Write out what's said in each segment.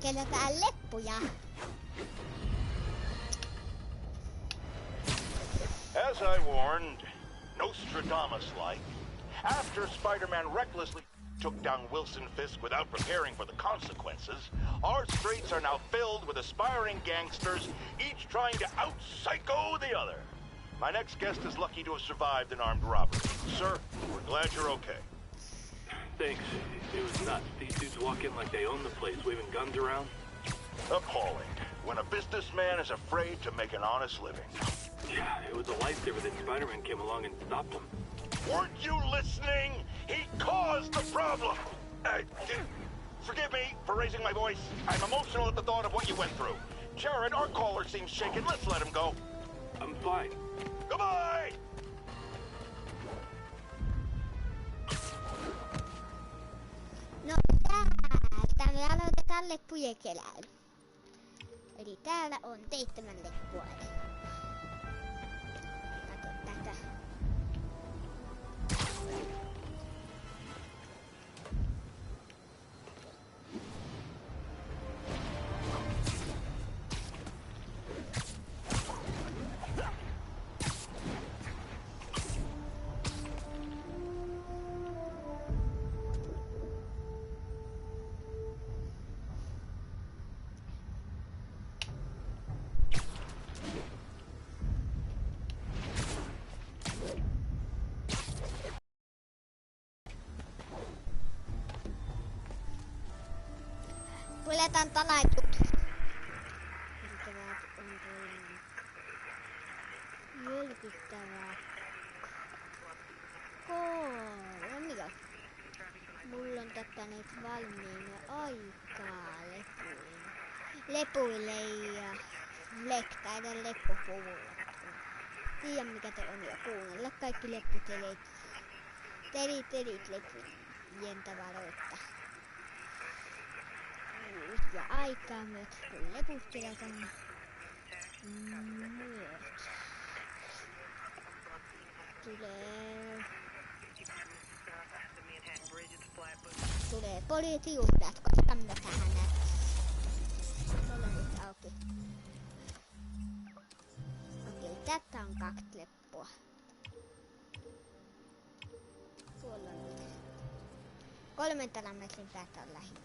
Rakennetaan leppuja. As I warned, Nostradamus-like, after Spider-Man recklessly took down Wilson Fisk without preparing for the consequences, our streets are now filled with aspiring gangsters, each trying to out-psycho the other. My next guest is lucky to have survived an armed robbery. Sir, we're glad you're okay. Thanks. It was nuts. These dudes walk in like they own the place, waving guns around. Appalling. When a businessman is afraid to make an honest living. Yeah, it was a lifesaver that Spider-Man came along and stopped him. Weren't you listening? He caused the problem! Forgive me for raising my voice. I'm emotional at the thought of what you went through. Jared, our caller seems shaken. Let's let him go. I'm fine. Goodbye! No täältä me aloitetaan leppujen keräily. Eli täällä on 7 leppua. Kato tätä. Kuljetaan talaitut. Jölkyttävää. Mikä? Mulla on tätä nyt valmiina aikaa lepuille ja lektäiden leppupuvulla. Tiedän mikä te on jo kuunnella kaikki lepputelit. Telit leppujen tavaroita. Ja aikaa myös kun leputteletaan myös. Tulee poliisijuhlat, koska me tähän tuolla nyt auki. Okei, tätä on 2 leppua. Tuolla on nyt 300 metrin päästä on lähinnä.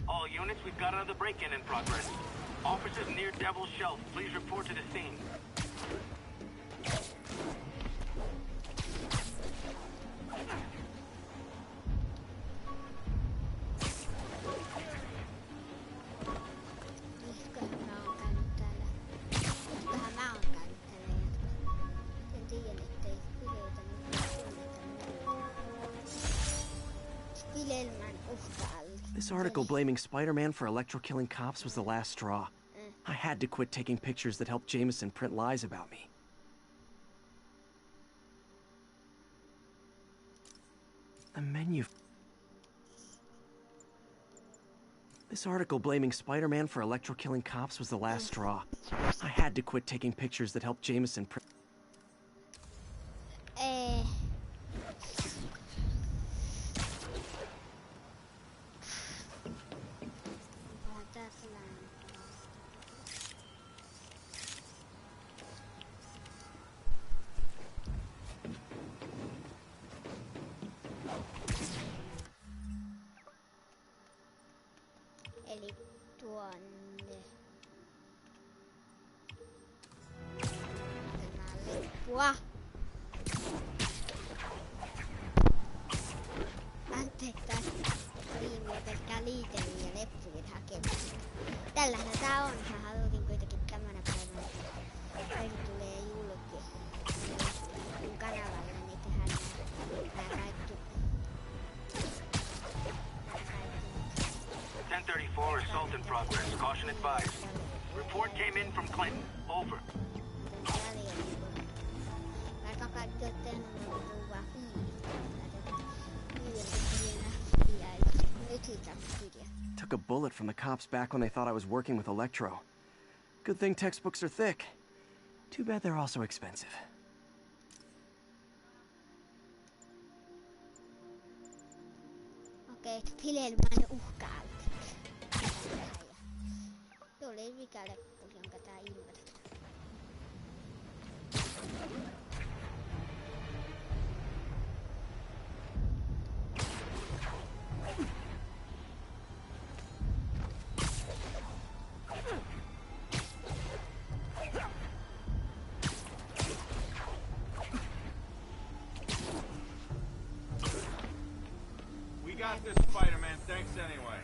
All units, we've got another break-in in progress. Officers near Devil's Shelf, please report to the scene. This article blaming Spider-Man for electro-killing cops was the last straw. I had to quit taking pictures that helped Jameson print lies about me. The menu... This article blaming Spider-Man for electro-killing cops was the last straw. I had to quit taking pictures that helped Jameson print... Eli tuonne. Otetaan leppua. Anteeksi taas viimeä pelkkää liitelyä ja leppujen hakemista. Tällähän tää on. Mä halutin kuitenkin tämänä päivänä. Kaikki tulee julki. Kun kanavalla niin tehdään nää kaikki. 1034, assault in progress. Caution advised. Report came in from Clinton. Over. Took a bullet from the cops back when they thought I was working with Electro. Good thing textbooks are thick. Too bad they're also expensive. Okei, fileilmäinen uhka-outfit. Tuo oli mikä leppu, jonka tää ilmestyy. We got this, Spider-Man. Thanks anyway.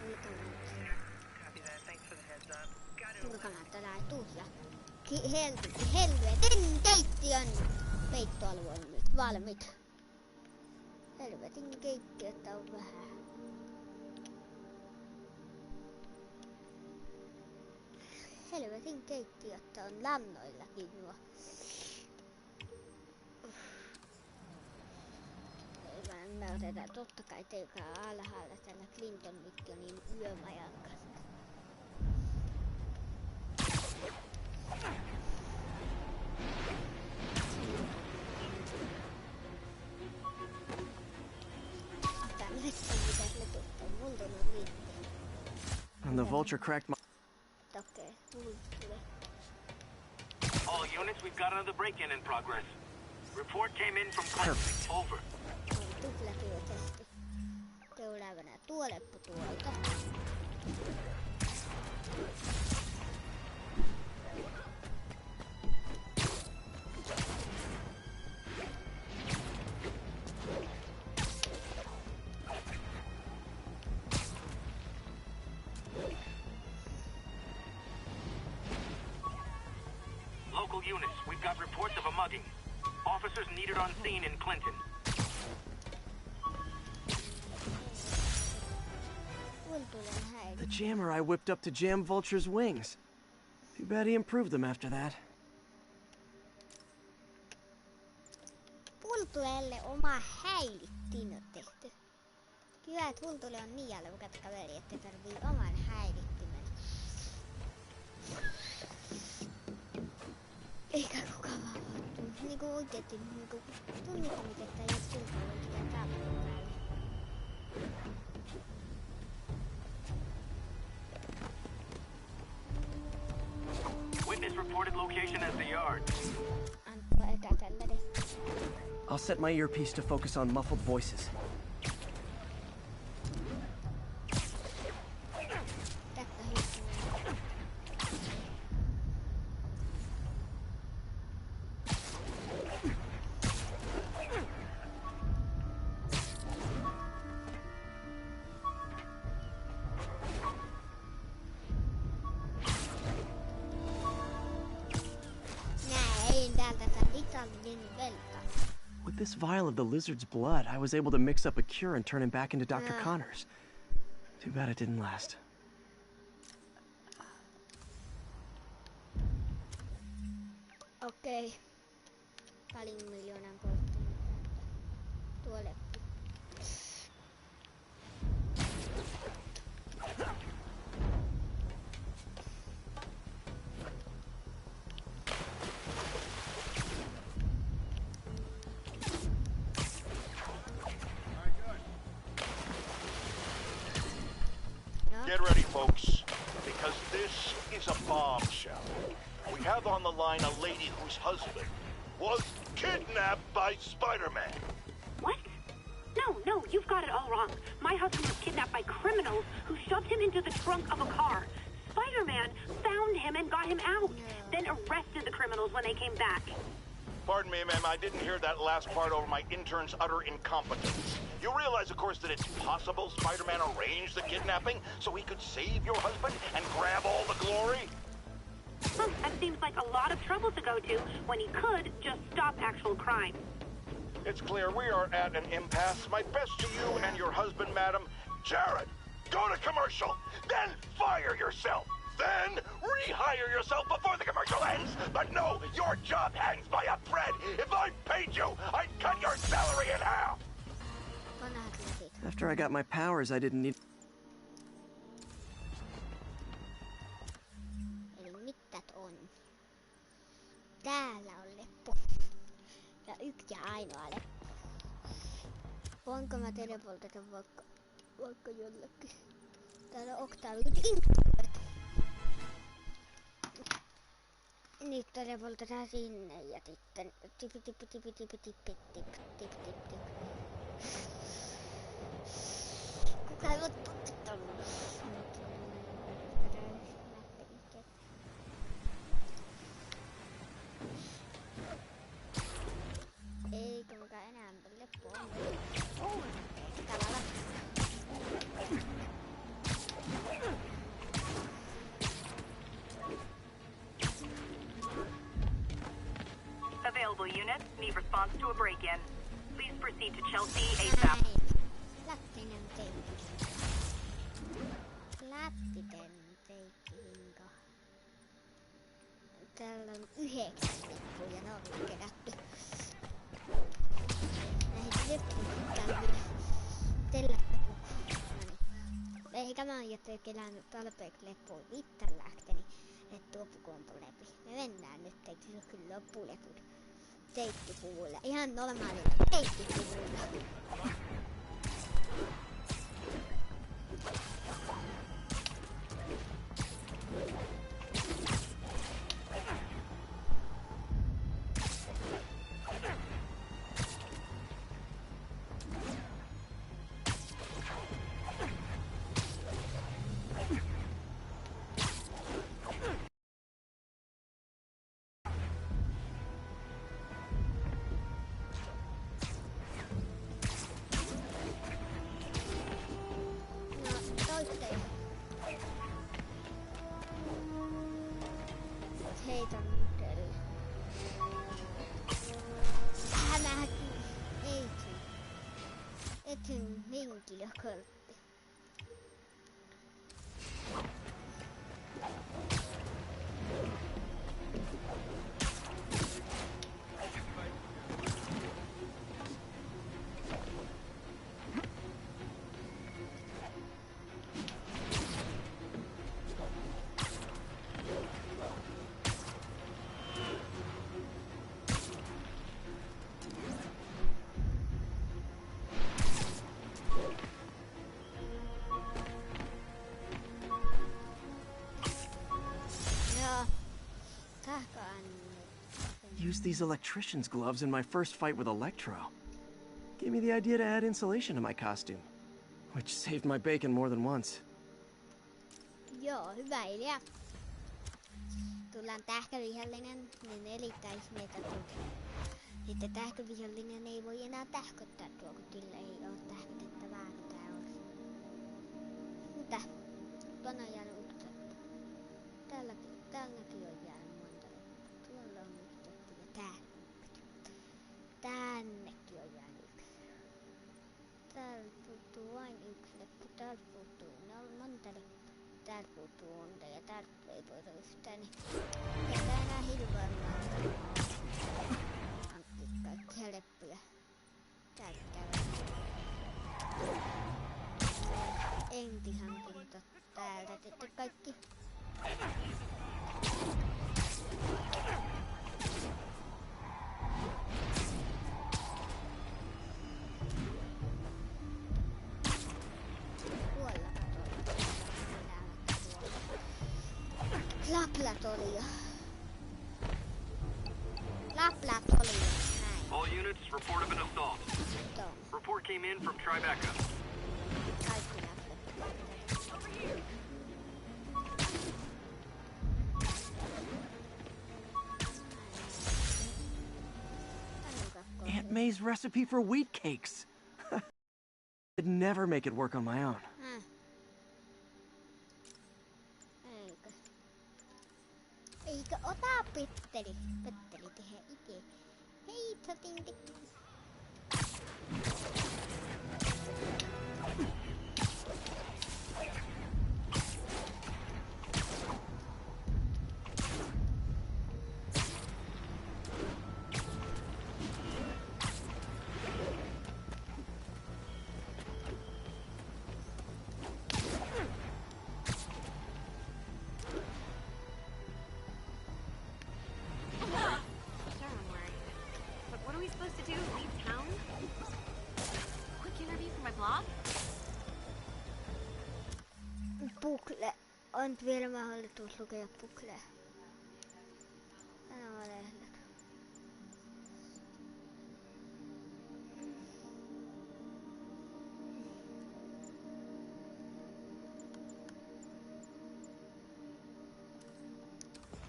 Copy that. Thanks for the heads up. Got it. Kuinka kannattaa tää tuhja? Helvetin keittiön peittoalue on nyt valmiit. Helvetin keittiötä on vähän. Helvetin keittiötä on lannoillakin nuo. Me otetaan totta kai teikaa alhaalla tällä Clinton Mikkonin yömajakasta. And the vulture cracked my... Okei, tuli. All units, we've got another break-in in progress. Report came in from Clinton. Perfect. Over. Tuplatyö tehty. Seuraavana tuo leppu tuolta. Local units, we've got reports of a mugging. Officers needed on scene in Clinton. The jammer I whipped up to jam Vulture's wings. Too bad he improved them after that. Vulturelle oma häirittin on tehty. Kyllä, että Vulture on niin jälvukat kaveri, että tarvii oman häirittimen. Eikä kukaan vaan voittu. Niinku oikeesti niinku tunnittamit, että ei oo Vulturelle mitään tappua päälle. Witness reported location as the yard. Anttua etätällede. I'll set my earpiece to focus on muffled voices. Tästä hyppyä. Näin täältä tää Italian velta. With this vial of the lizard's blood, I was able to mix up a cure and turn him back into Dr. Connors. Too bad it didn't last. Okei. Paljon miljoonan koittunut. Tuo leppu. Get ready, folks, because this is a bombshell. We have on the line a lady whose husband was kidnapped by Spider-Man. What? No, you've got it all wrong. My husband was kidnapped by criminals who shoved him into the trunk of a car. Spider-Man found him and got him out, then arrested the criminals when they came back. Pardon me, ma'am, I didn't hear that last part over my intern's utter incompetence. You realize, of course, that it's possible Spider-Man arranged the kidnapping so he could save your husband and grab all the glory? That seems like a lot of trouble to go to when he could just stop actual crime. It's clear we are at an impasse. My best to you and your husband, madam. Jared, go to commercial, then fire yourself. Then rehire yourself before the commercial ends. But no, your job hangs by a thread. If I paid you, I'd cut your salary in half. After I got my powers, I didn't need... Eli mität on. Täällä on leppu. Ja yksi ja ainoa leppu. Voinko mä teleportata vaikka jollekin? Täällä on oktaavikin. Nyt teleportataan sinne ja sitten tipi. Kuka ei voi tuttanut? Eikö mukaan enää leppu on? Tavalla. Available units need response to a break-in. Please proceed to Chelsea ASAP. Lättinen teikki. Lättiten teikki. Täällä on 9 lippua ja 0 kerätty. Näihin lippuihin täytyy tellätä pukuun. Eikä mä oon jättänyt kerännyt tarpeeksi leppuja vittan lähteni, et tuo puku on läpi. Me mennään nyt teikki kyllä loppuleput. Teikkipuvuilla. Ihan normaalilla teikkipuvuilla. Heitä mutelle. Tämähän etin henkilökortti. Used these electrician's gloves in my first fight with Electro. Gave me the idea to add insulation to my costume, which saved my bacon more than once. Joo, hyvä idea. Tullaan tähkävihollinen, niin elittäisi meitä tuolta. Sitten tähkävihollinen ei voi enää tähköttää tuo, kun sillä ei ole tähkötettävää, kun tää olisi. Mitä? Tuonne on jäänyt yksi. Täälläkin on jäänyt monta. Tuolla on yksi ja täällä on yksi. Tännekin on jäänyt yksi. Täältä puuttuu vain yksi leppu. Täältä puuttuu monta leppu. Täältä puuttuu monta ja täältä ei voida yhtään. Ja tää enää hirveän hankkia kaikkia leppuja. Täältä käydään. Entihankinta täältä sitten kaikki. Laplatorio. Näin. All units, report of an assault. Tuo. Report came in from Tribeca. Kaikki laplat. Aunt May's recipe for wheat cakes. I'd never make it work on my own. Eikö ota petteli tehdä itse. Hei, totinti. on vielä mahdollisuus lukea puklea. Nämä on lehdet.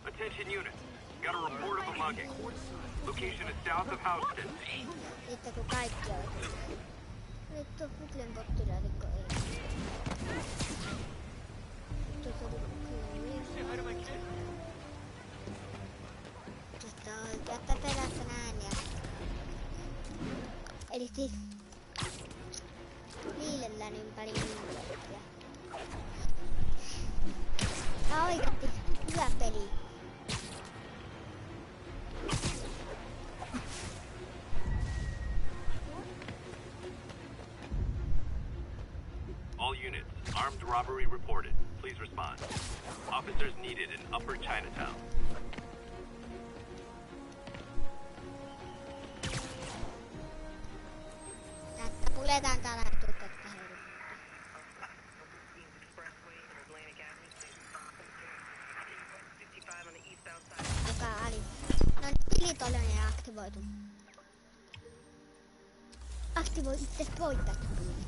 Attention unit. Got a report of a mugging. Location is south of Houston. Sitten kun kaikki on. Nyt tuo puklen pottiraalikko ei. Tuossa oli puklen. Tuosta oikeutta perässä ääniä. Eli siis liilellään ympäri milloja. Tää on oikeesti hyvä peli. All units, armed robbery reported. Please respond. Officers needed in Upper Chinatown. Tästä kuljetaan täällä tutkakka heidät. Joka oli. No tilit on jo aktivoitu. Aktivoi itse voittaa tilit.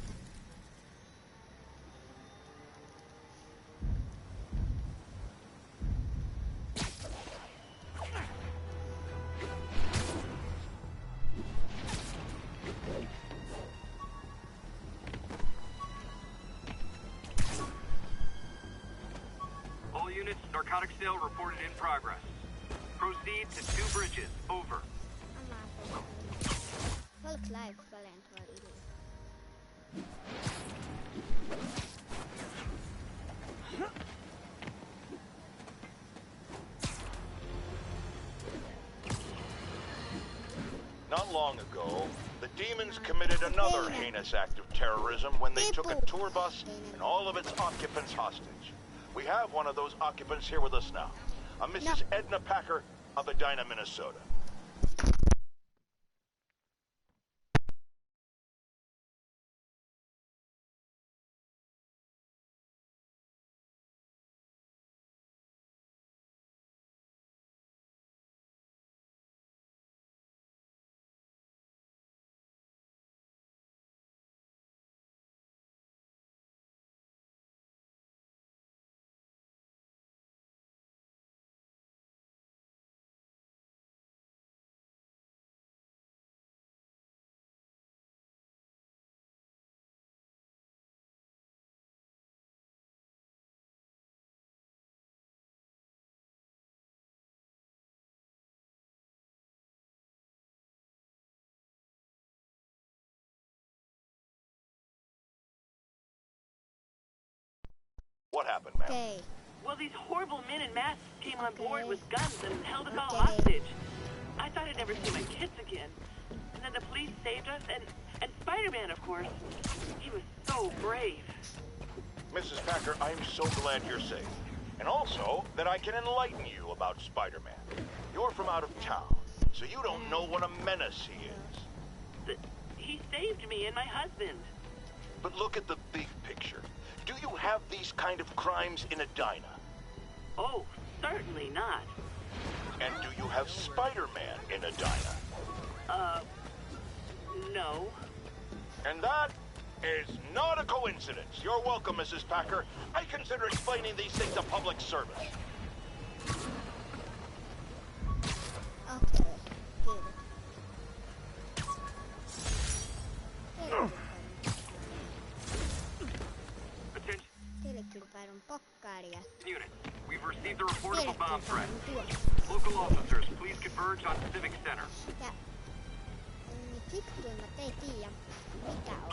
Narcotic sale reported in progress. Proceed to 2 bridges. Over. Folk life valent var idiot. Not long ago, the demons committed another heinous act of terrorism when they took a tour bus and all of its occupants hostage. We have one of those occupants here with us now, a Mrs. Edna Packer of Edina, Minnesota. What happened, ma'am? Okay. Well, these horrible men in masks came on board with guns and held us all hostage. I thought I'd never see my kids again. And then the police saved us, and Spider-Man, of course. He was so brave. Mrs. Packer, I'm so glad you're safe. And also that I can enlighten you about Spider-Man. You're from out of town, so you don't know what a menace he is. He saved me and my husband. But look at the big picture. Do you have these kind of crimes in Edina? Oh, certainly not. And do you have Spider-Man in Edina? No. And that is not a coincidence. You're welcome, Mrs. Packer. I consider explaining these things a public service. Okay. Kilpailun pokkaaria. Unit, we've received a report of a bomb threat. Local officers, please converge on Civic Center. Ja fiksuimmat ei tiedä, mikä on.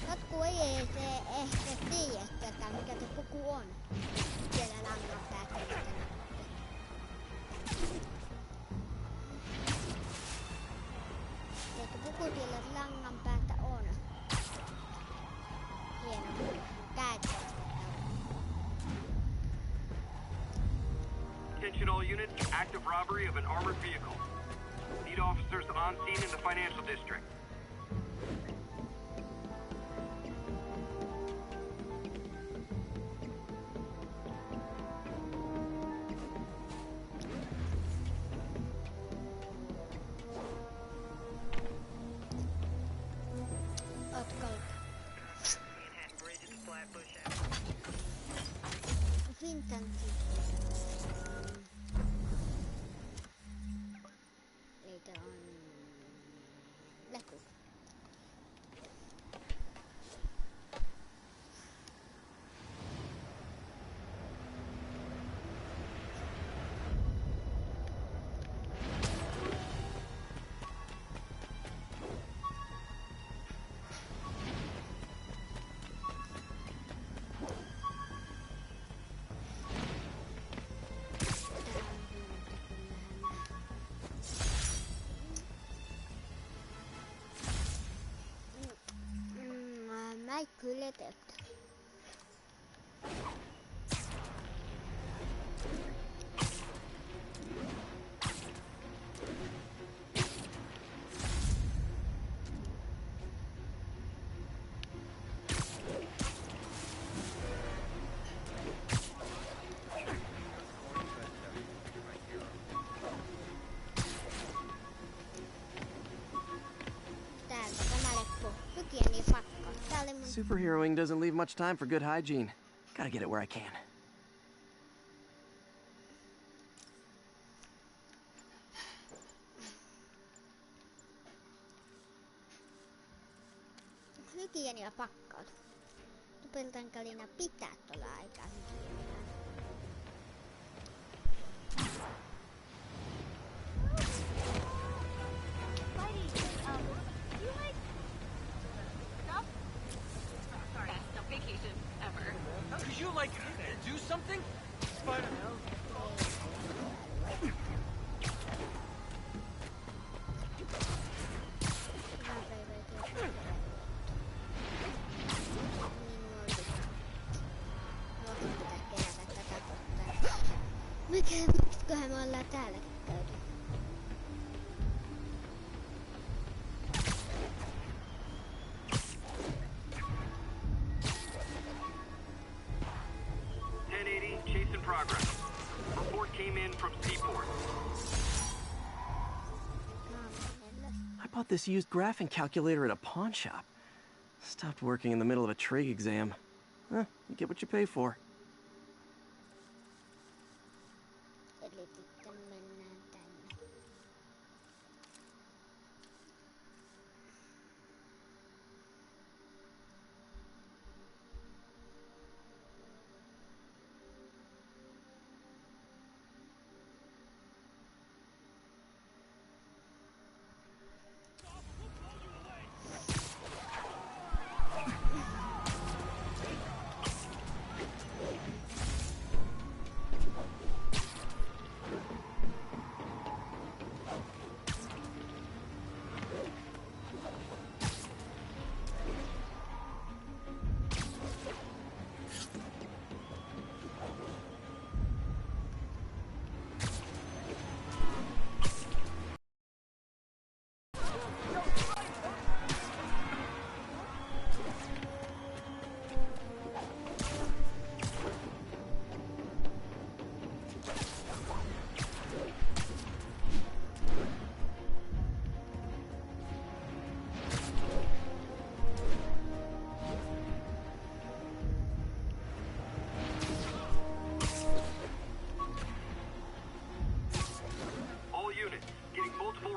Jotkut ei ehkä tiedä, mikä se puku on. Siellä langan päästä. Eikö puku siellä langan päästä on? Hieno. Käyttää. Attention all units, active robbery of an armored vehicle. Need officers on scene in the financial district. sitten on Reput. Mä kyllä tehty. Täältä tämä leppu. Pykien ja pakka. Tää oli mun Superheroing doesn't leave much time for good hygiene. Gotta get it where I can. hygienia pakkaus. Tupeltankalina pitää tuolla aikaa hygieniaa. Could you, like, do something? Spider-Man. Mikäköhän me ollaan täällä käyty? Chase in progress. Report came in from Seaport. I bought this used graphing calculator at a pawn shop. Stopped working in the middle of a trig exam. You get what you pay for. Eli sitten mennään tänne.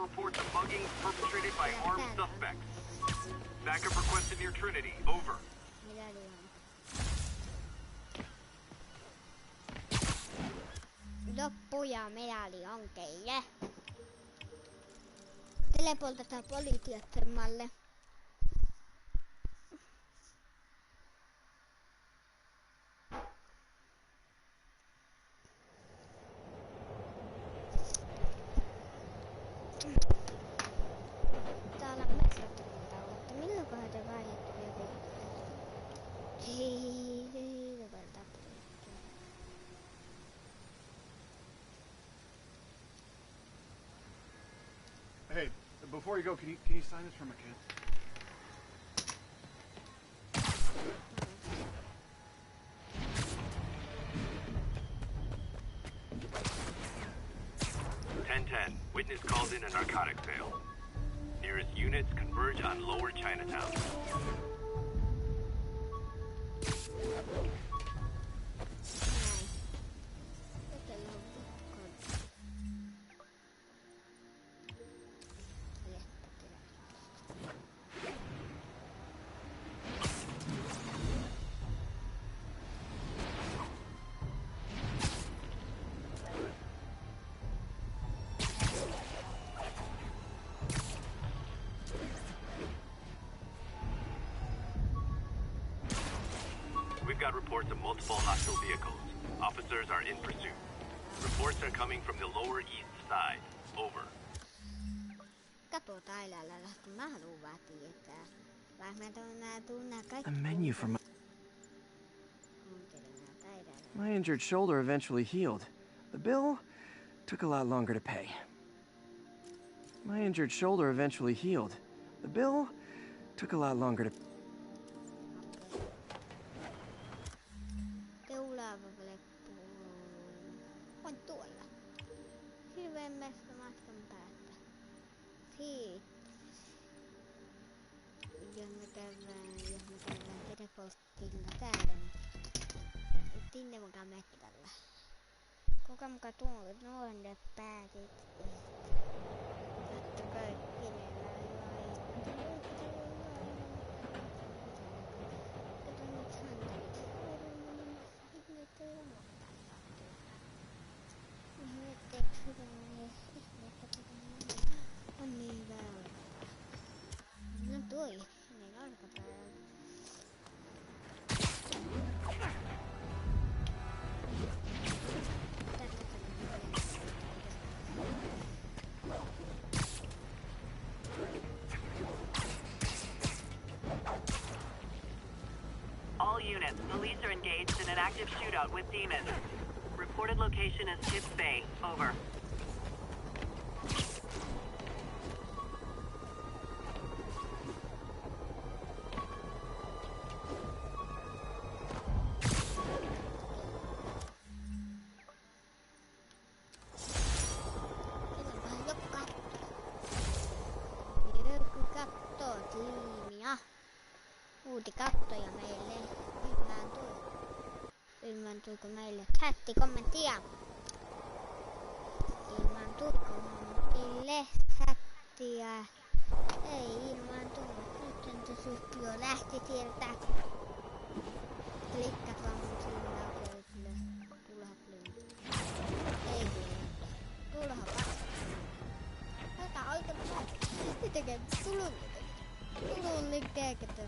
Reports of muggings perpetrated by armed suspects. Backup requested near Trinity. Over. Loppu ja medali on teille. Teleportataan poliisiasemalle. Täällä metsättömältä olla, että milloinkohan te vaihdettu joku... Hey, before you go, can you sign this for my kid? Witness called in a narcotic sale. Nearest units converge on Lower Chinatown. reports of multiple hostile vehicles. Officers are in pursuit. Reports are coming from the lower east side. Over. Katsotaan elällä, kun mä haluun vaan tietää. Vaan mä tuun nää kaikki. A menu for my... Kuuntelen nää taidella. My injured shoulder eventually healed. The bill took a lot longer to pay. My injured shoulder eventually healed. The bill took a lot longer to... On tuolla. Hirveen mesta matkan päästä. Siitä. Jos me käydään telepostilla täällä, niin sinne mukaan mettällä. Kuka mukaan tuolla nuorille päätit. Katso kaikki ne laitteet. Kato nyt santarit. Nyt ei unohtaa. On niin väärä. No toi, niin alkapäällä. All units, police are engaged in an active shootout with demons. Reported location is Tips Bay. Over. Uuti kattoja meille. Ilmaantuiko meille chattikommenttia? Ilmaantuiko meille chattia? Ei ilmaantunut. Nyt entäs jo lähti sieltä. Klikkat vaan mun silmällä kyllä. Tulha plyn. Ei kyllä. Tulha vasta. Älkää oikein. Mitenkä tulun. Tulun liikkeekätö.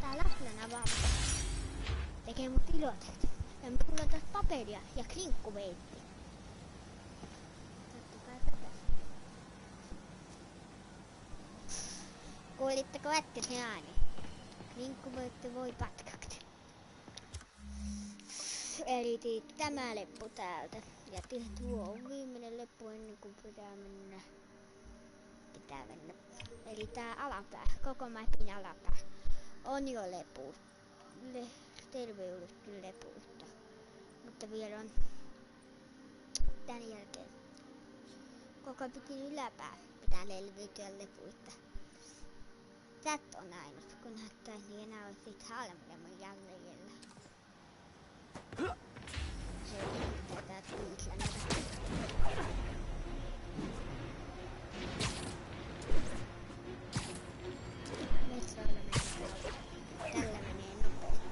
Tää Lapplan avaamassa tekee mut iloiset. Ja mulla on tässä paperia ja klinkkuveitti. Kattokaa tätä. Kuulitteko äsken ääni? Klinkkuveitti voi patkaksi. Eli tämä leppu täältä. Ja tuo on viimeinen leppu ennen kuin pitää mennä. Eli tää alapää, koko mapin alapää. On jo lepu. Terveydetty lepuutta. Mutta vielä on tän jälkeen. Koko pitin yläpää pitää lelviytyä lepuista. Tät on ainut, kun näyttää niin enää on sit halvemman jäljellä. Hei, tätä tiislänätä. Tällä menee nopeasti.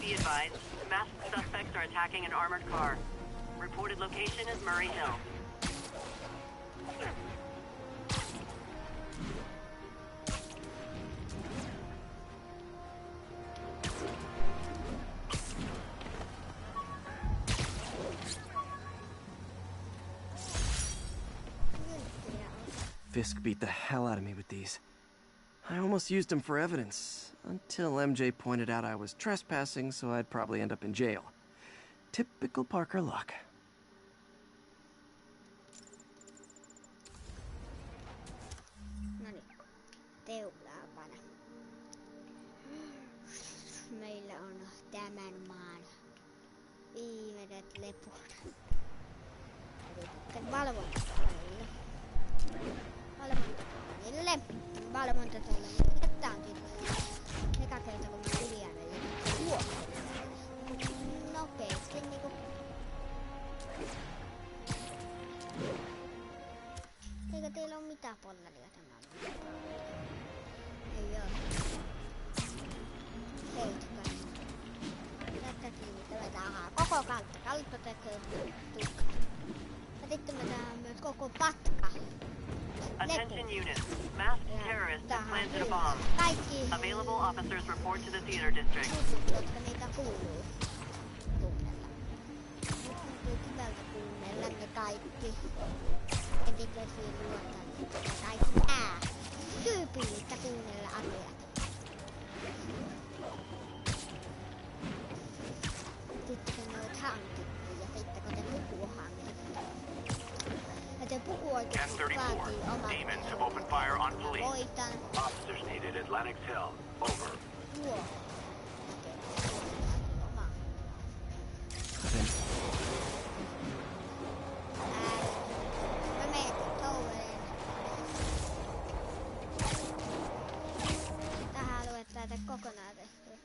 Be advised, masked suspects are attacking an armored car. Reported location is Murray Hill. Fisk beat the hell out of me with these. I almost used them for evidence, until MJ pointed out I was trespassing, so I'd probably end up in jail. Typical Parker luck. Noniin, seuraavana. Meillä on tämän maan viimeiset leput. Eli sitten valvontataloille. Valvontataloille. Tää on tietysti eka kerta, kun mä ylijäännölle nopeesti niinku. Eikö teillä oo mitään pollaria tämä? Ei oo. Heitkää. Tästä kiinnittävä tähän koko kaltta. Kaltta tekee tukka. Ja sitten me tehdään myös koko patka. Attention units. Masked terrorists have planted a bomb. Kaikki Available officers report to the theater district. jutut, jotka niitä kuuluu kuunnella. Nyt tuntuu hyvältä kuunnella ne kaikki. En tiedä luottaa, että kaikki nää. Tyypillistä kuunnella asiat. Sitten kun ne oot hankittu ja sitten kun te puku on hankittu. Ja te puku oikeesti vaatii omat Demons have opened fire on police. voitan. Officers needed Atlantic Hill. Over. Tuo. Oma. Mä menen touleen. Tähän alueet täältä kokonaan tehtyä.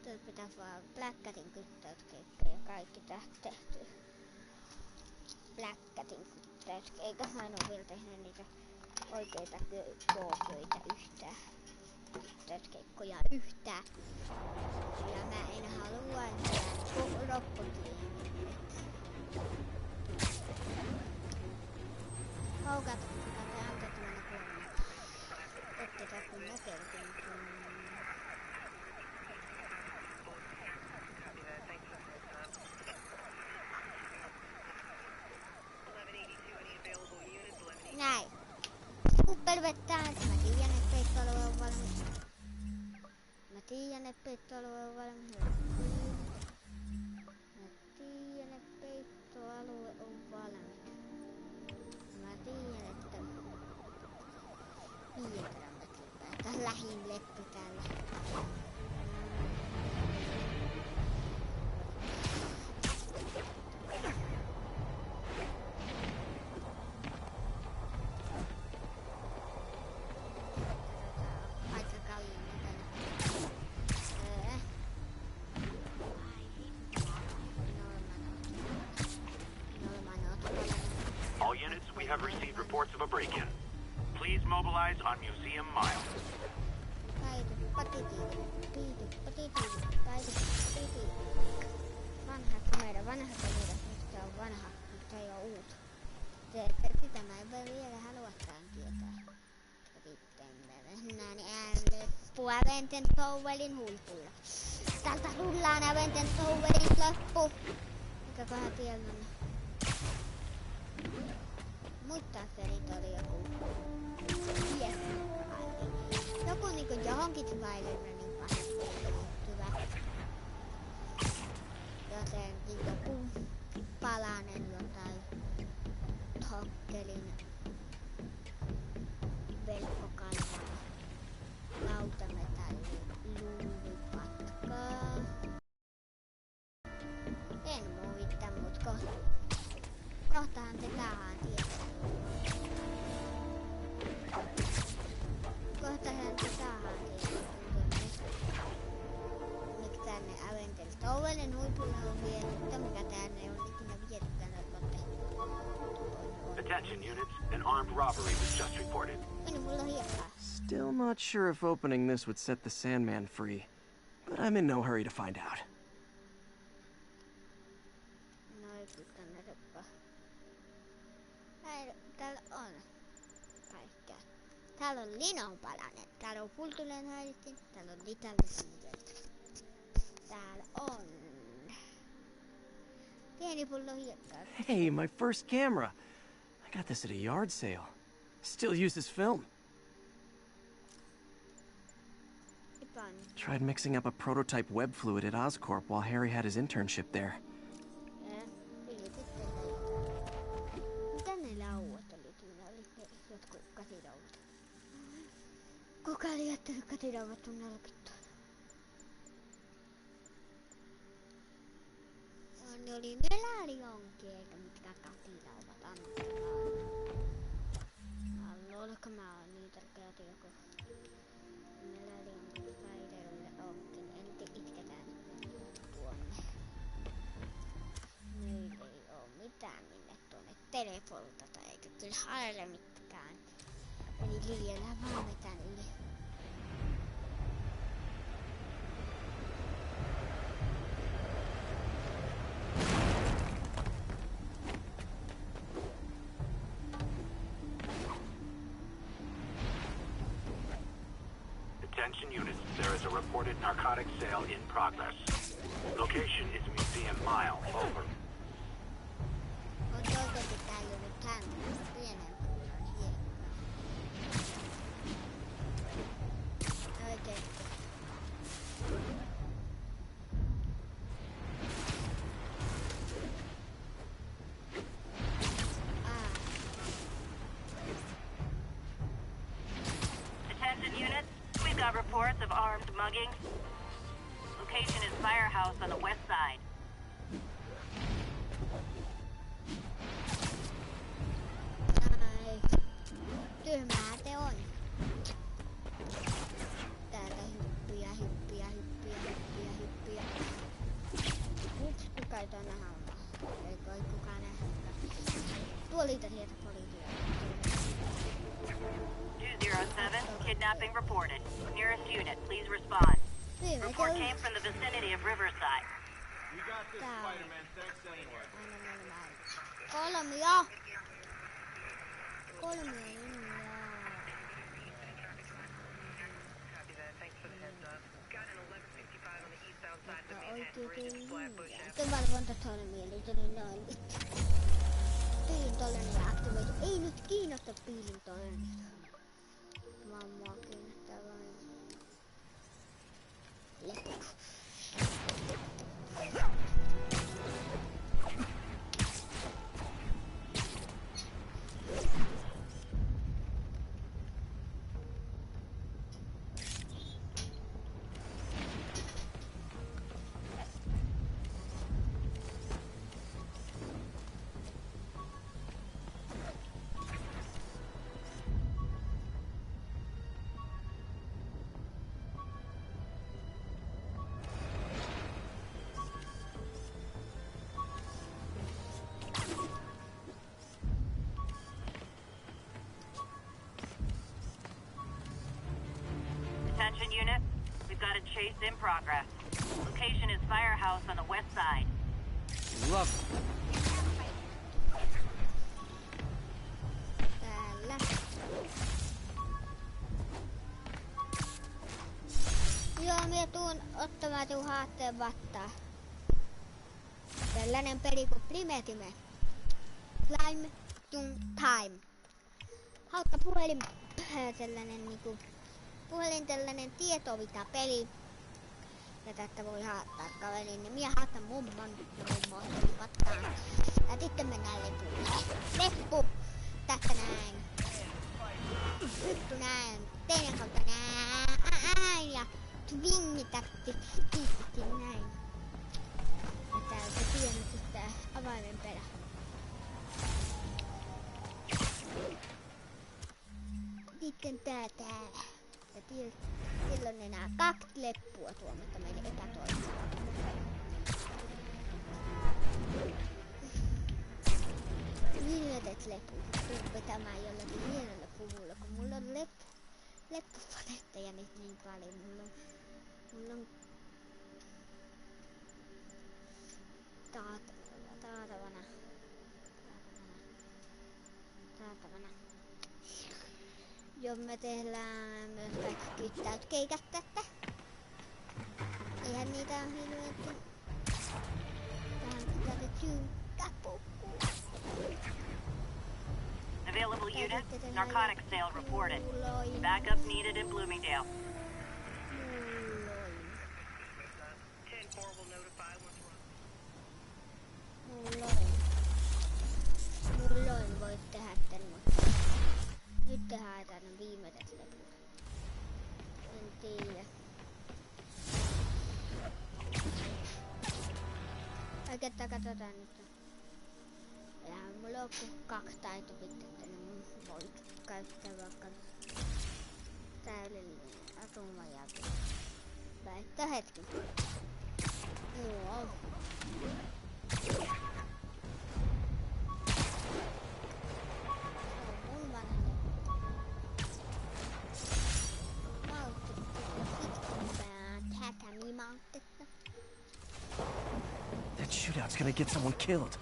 Nyt pitäis vaan Blackcatin kyttäyskeikka ja kaikki tehty. Blackcatin kyttäyskeikka. Eikä mä en oo vielä tehnyt niitä oikeita kooköitä yhtään. Kyttäyskeikkoja yhtään. Ja mä en halua enää robotiin. Houkat, te antatte mennä kuolemaan. Ette takku nopeutunut. Näin. Kuppelvettää. Mä tiedän, että peittoalue on valmis. Mä tiedän, että peittoalue on valmis. Mä tiedän, että peittoalue on valmis. Mä tiedän, että 500 metrin päästä lähin leppi täällä. All units, we have received reports of a break-in. Please mobilize on Museum Mile. Vanha kamera, mistä on vanha, mutta ei oo uut. Sitä mä en vielä haluakaan tietää. Sitten me mennään loppua Aventen Towerin huipulla. Täältä rullaan Aventen Towerin loppu. Mikäköhän tiellä on? Muistaakseni oli joku joku niinku johonkin Spider-Manin pahasti liittyvä. Jotenkin joku palanen jotain tokkelin verkkokanavaa. Lautametalli luulipatkaa. En muista, mut kohtahan te tähän tietää. Kohtahan te tähän tietää. Miksi tänne Aventen Towerin huipulla on viety, mikä tänne on ikinä viety tänne kotiin. Attention units, an armed robbery was just reported. Still not sure if opening this would set the Sandman free, but I'm in no hurry to find out. Täällä on kaikkea. Täällä on linonpalanen, täällä on pultuleen häirittin, täällä on litallisiivet. Täällä on pieni pullo hiekkaa. Hey, my first camera. I got this at a yard sale. Still uses film. Tried mixing up a prototype web fluid at Oscorp while Harry had his internship there. Kuka oli jättänyt katirauvat tuonne alkittoon? Ne oli melärionkin eikä mitkään katirauvat antamaan. Lolka mä oon niin tärkeä joku. Melärionkin Spiderille onkin. En te itketään tuonne. Meillä ei oo mitään minne tuonne teleportata eikä kyllä haile mitkään. Eli liian vaan vetän yli. a reported narcotic sale in progress. Location is Museum Mile. Over. On toivottavasti täällä on nyt hän pienemmän hieno. Oikein. Attention units, we've got reports of armed muggings. Location is Firehouse on the west side. Ai. Tyhmää te on. Täältä hyppiä. Ups, kuka ei tuonne halmaa. Ei kai kukaan nähdä. Tuolita sieltä poliisia. 207, kidnapping reported. Nearest unit, please respond. Report came from the vicinity of Riverside. We got this, Spider-Man. Thanks anyway. Kolmio. Sitten valvonta toinen mieli, tuli noin. Piilin tollenen aktivoitu. Ei nyt kiinnosta piilin tollenen. Mammaa kiinnostaa vain. Leput. Attention unit, we've got a chase in progress. Location is Firehouse on the west side. Love. Täällä. Joo, minä tuun ottamaan tuun haasteen vastaan. Tällainen peli kuin Primetime. Climb to Time. Hauska puhelin. Sellainen niinku puhelin tällainen tietovita-peli. Ja tästä voi haastaa kaverin. Ja minä haastan mummon vastaan. Ja sitten mennään lepuun. Leppu! Tästä näin. Hyppy näin. Teinen kautta näin. Ja swingitakti näin. Ja täältä pienesti tää avaimen perä. Sitten tää täällä. Ja sillä on enää 2 leppua tuomatta meille epätoivoa. Millä teet leppuja? Tuun vetämään jollakin hienolla puvulla, kun mulla on leppupaletteja nyt niin paljon. Mulla on taatavana. Jos me tehdään myös kaikki kyttäyskeikat tästä. Eihän niitä on hirveästi. Tähän pitää se synkkäpukku. Available unit, narcotic sale reported. Backup needed in Bloomingdale. Mulloin voit tehdä tän, mutta nyt tehdään tänne viimeiset leput. En tiedä. Oikeastaan katsotaan nyt. Eihän mulla oo kuin 2 taitopistettä, niin voit käyttää vaikka täydellinen asumajakin. Väittää hetki. Joo. That shootout's gonna get someone killed.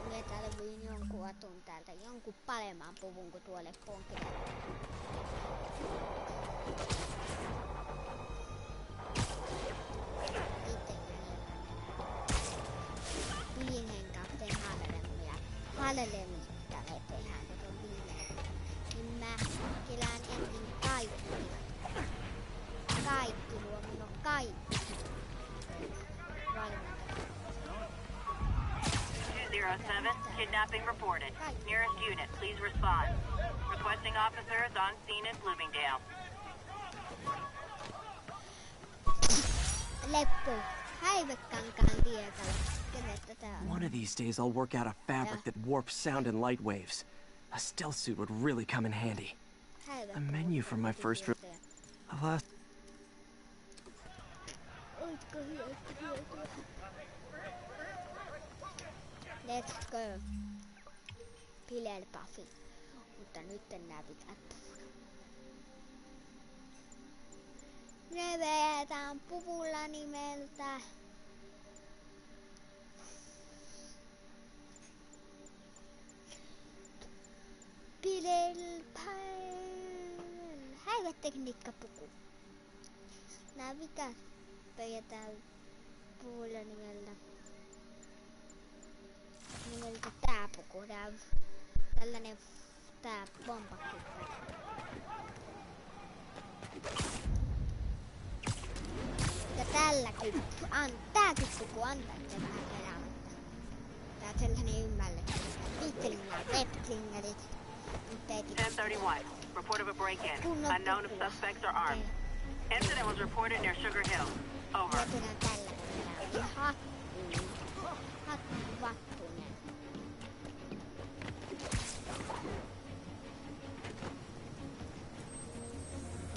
Minä tarviin jonkun atun täältä, jonkun jonkun paremman puvun kuin tuolle ponkille. Viimeinen kapteen Hallelle mitä me tehdään, kun on viimeinen. Niin mä kelään ensin kaikki. Kaikki huomioon, kaikki. Valmiita. 207, kidnapping reported. Nearest unit, please respond. Requesting officers on scene in Bloomingdale. Leppu. Häivekankaan tiekalla. Kenettä tää on? One of these days I'll work out a fabric that warps sound and light waves. A stealth suit would really come in handy. A menu for my first alas. Oitko hyötyä? Let's go. Pilelpaffi. Mutta nyt nää pitää puhuta. Ne vedetään puvulla nimeltä. Häivetekniikkapuku. Nää vikat vedetään puvulla nimeltä tää puku. Tää on tällainen tää pompakki. Ja tälläkin tääkin puku antaette vähän elämättä. Tää on sellainen ymmärretty. Viittelinää webklingerit. 1031. Report of a break-in. Unknown if suspects are armed. Incident was reported near Sugar Hill. Over. Vappunen tällä kertaa. Hattu vappunen.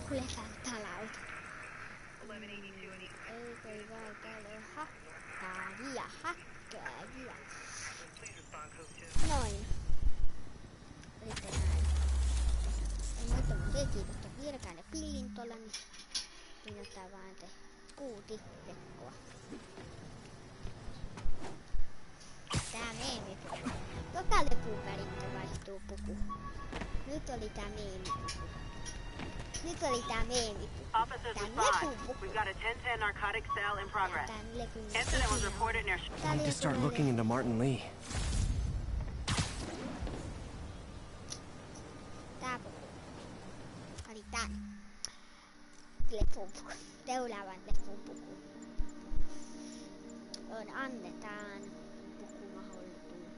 Kuljetaan talauta. Ei vaan täällä hakkaajia. Noin. Olitte näin. En muista mun tekijöstä virkaan ja pillin tuolla, niin piinottaa vaan te puutikekkoa. Tää meemipuku. Joka lepun välittö vaihtuu puku. Nyt oli tää meemipuku. Nyt oli tää meemipuku. Officers respond. We've got a 1010 narcotic cell in progress. Incident was reported near... I need to start looking into Martin Lee. Tää puku. Oli tän. Lepun puku. Seuraavan lepun puku. Annetaan puku mahdollisuus.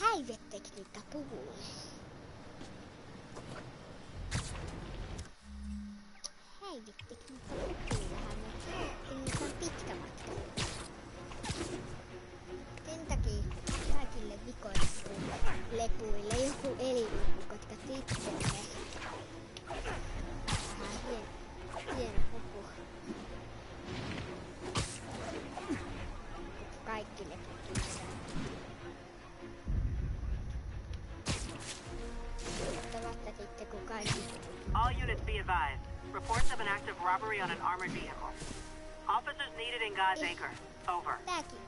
Häivetekniikka pukulle. Häivetekniikka pukullehan on pitkä matka. Sen takia kaikille vikoillepuille joku elinluku, koska sitten hieno puku. Kaikki leput tulee. Mutta vasta sitten kun kaikki. All units be advised. Reports of an active robbery on an armored vehicle. Officers needed in God's Acre. Over. Tääkin.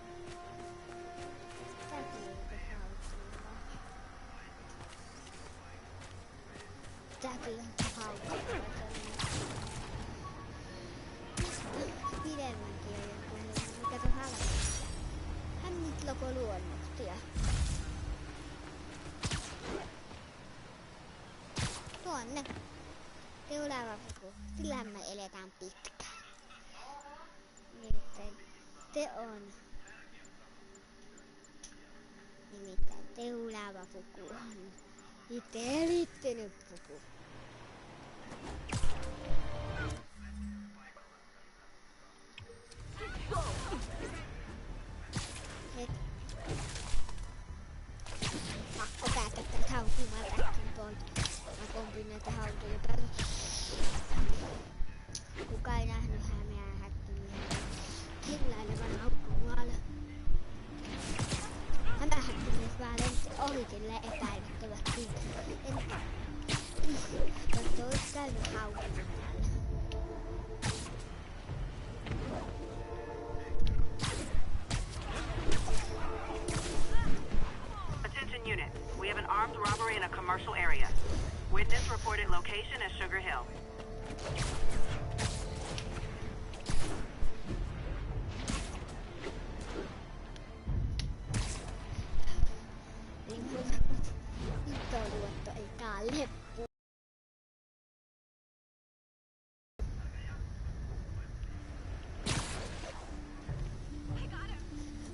Tääkin on haukkua. Pidemmänkin on jonkun, mikä tuon halvemmassa. Hän nyt loko luonnoksia. Tuonne. Seuraava puku. Sillä me eletään pitkään. Nimittäin seuraava puku on itse elittynyt puku. Pakko päästä täältä hautumaan äkkiin pois. Mä kompin näitä hautuja päällä. Kuka ei nähnyt hämeää häkkymiä. Killailevan haukkumaalla. Hämähäkkymies vaan lensi ohi silleen epäilyttävästi. Location is Sugar Hill. Vitoluotto ei tää leppu.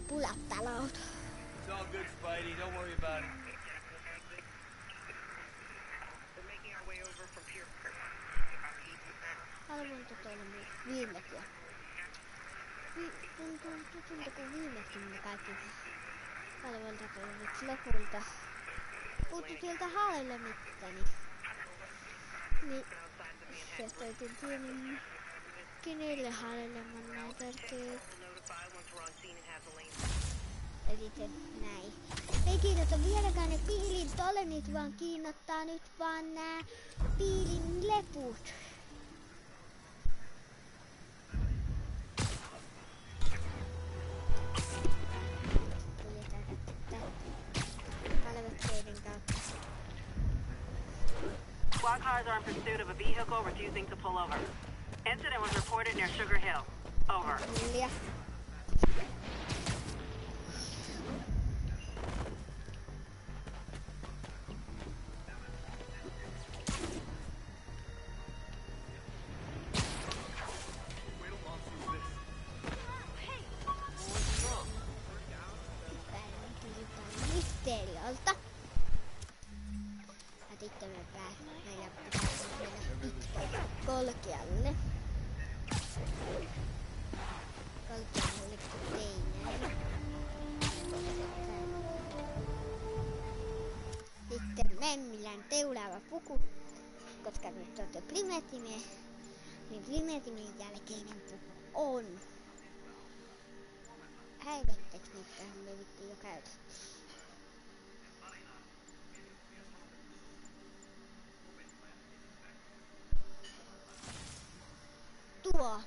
Pulattalous. It's all good, Spidey. Don't worry about it. Valvonta tuolla viimekin. Tuntuu kun viimekin ne kaikki valvonta tuolla nyt lopulta. Puuttu sieltä Harlemittani. Niin sieltä oikein tiedä kenelle Harleman nää tärkeät. Eli se näin. Ei kiinnota vieläkään ne piilin tolenit, vaan kiinnostaa nyt vaan nää piilin leput. Squad cars are in pursuit of a vehicle refusing to pull over. Incident was reported near Sugar Hill. Over. Julia. Mysteriolta. Ja sitten meillä pitäisi mennä kolkialle. Kolkialle teinään. Sitten Memmilän teulaava puku, koska nyt on primetime, niin primetimen jälkeinen puku on. Häivetekniikkahan me vittiin jo käytä. Tuo.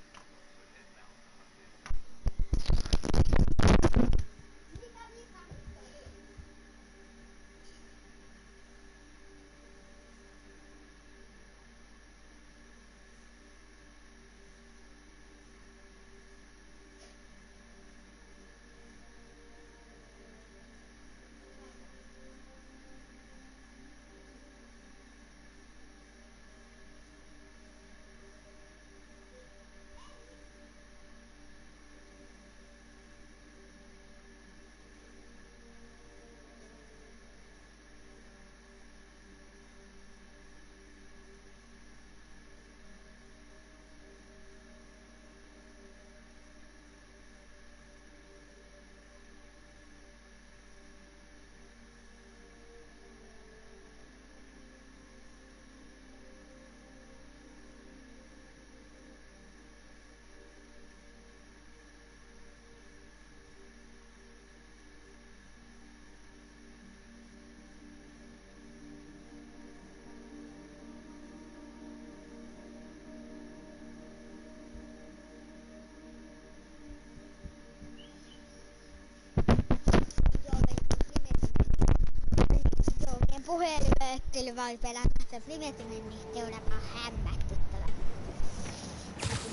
Puhelinpöyttely voi pelata primetimen, niin seuraava on hämmästyttävä.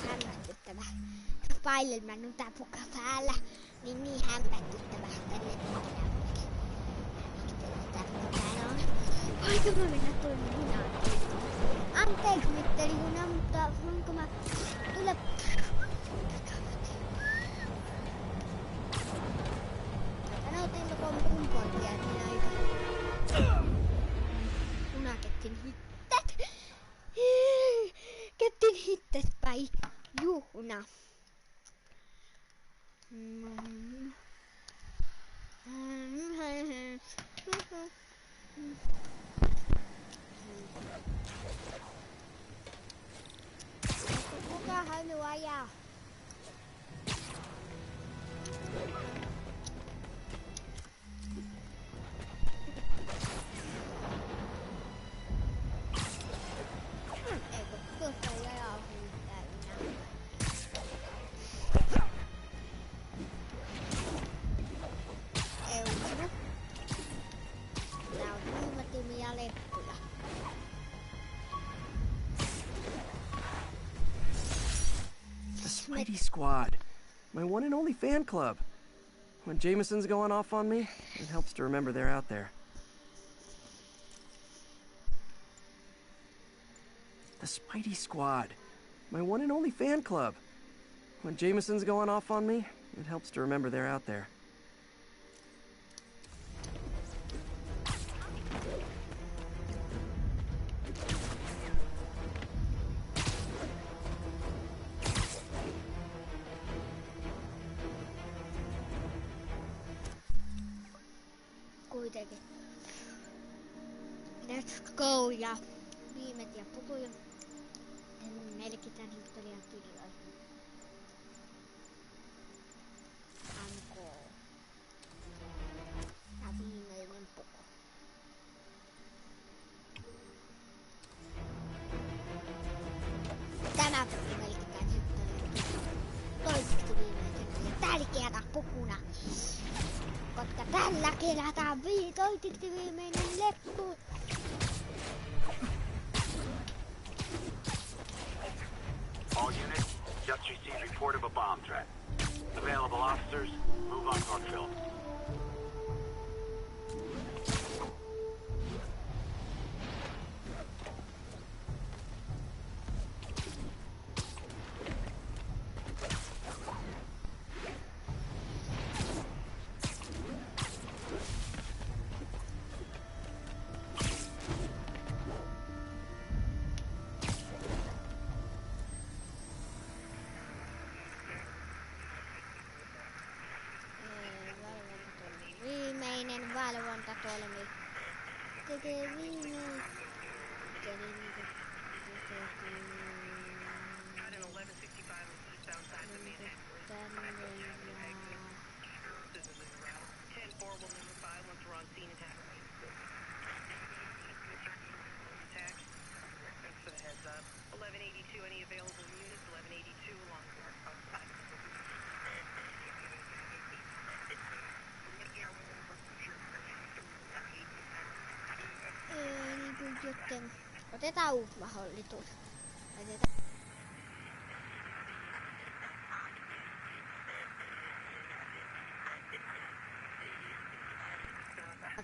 Hämmästyttävä. Spider-Man nutapukka päällä, niin hämmästyttävä. Tälle nutapukka. Täällä on. Voinko mä mennä tuonne junaan? Anteeksi mittelijuna, mutta voinko mä tulla... Sanotiinko on kumpoikia, niin aika... Kettin hittet. Kettin hittet päin juhna. Kuka haluaa ajaa? Spidey Squad. My one and only fan club. When Jameson's going off on me, it helps to remember they're out there. The Spidey Squad. My one and only fan club. When Jameson's going off on me, it helps to remember they're out there. Kuitenkin. Let's go ja viimet ja pukuja. Merkitään historian kirjoihin. MK. Ja viimeinen puku. Tämä puku merkitään historian kirjoihin. Toiseksi viimeisenä ja tärkeänä pukuna. Koska tällä kerätään toiseksi viimeinen leppu. All units, just received report of a bomb threat. Available officers, move on Northville. Valvontatoimi tekee viimein. Joten otetaan uusi mahdollisuus.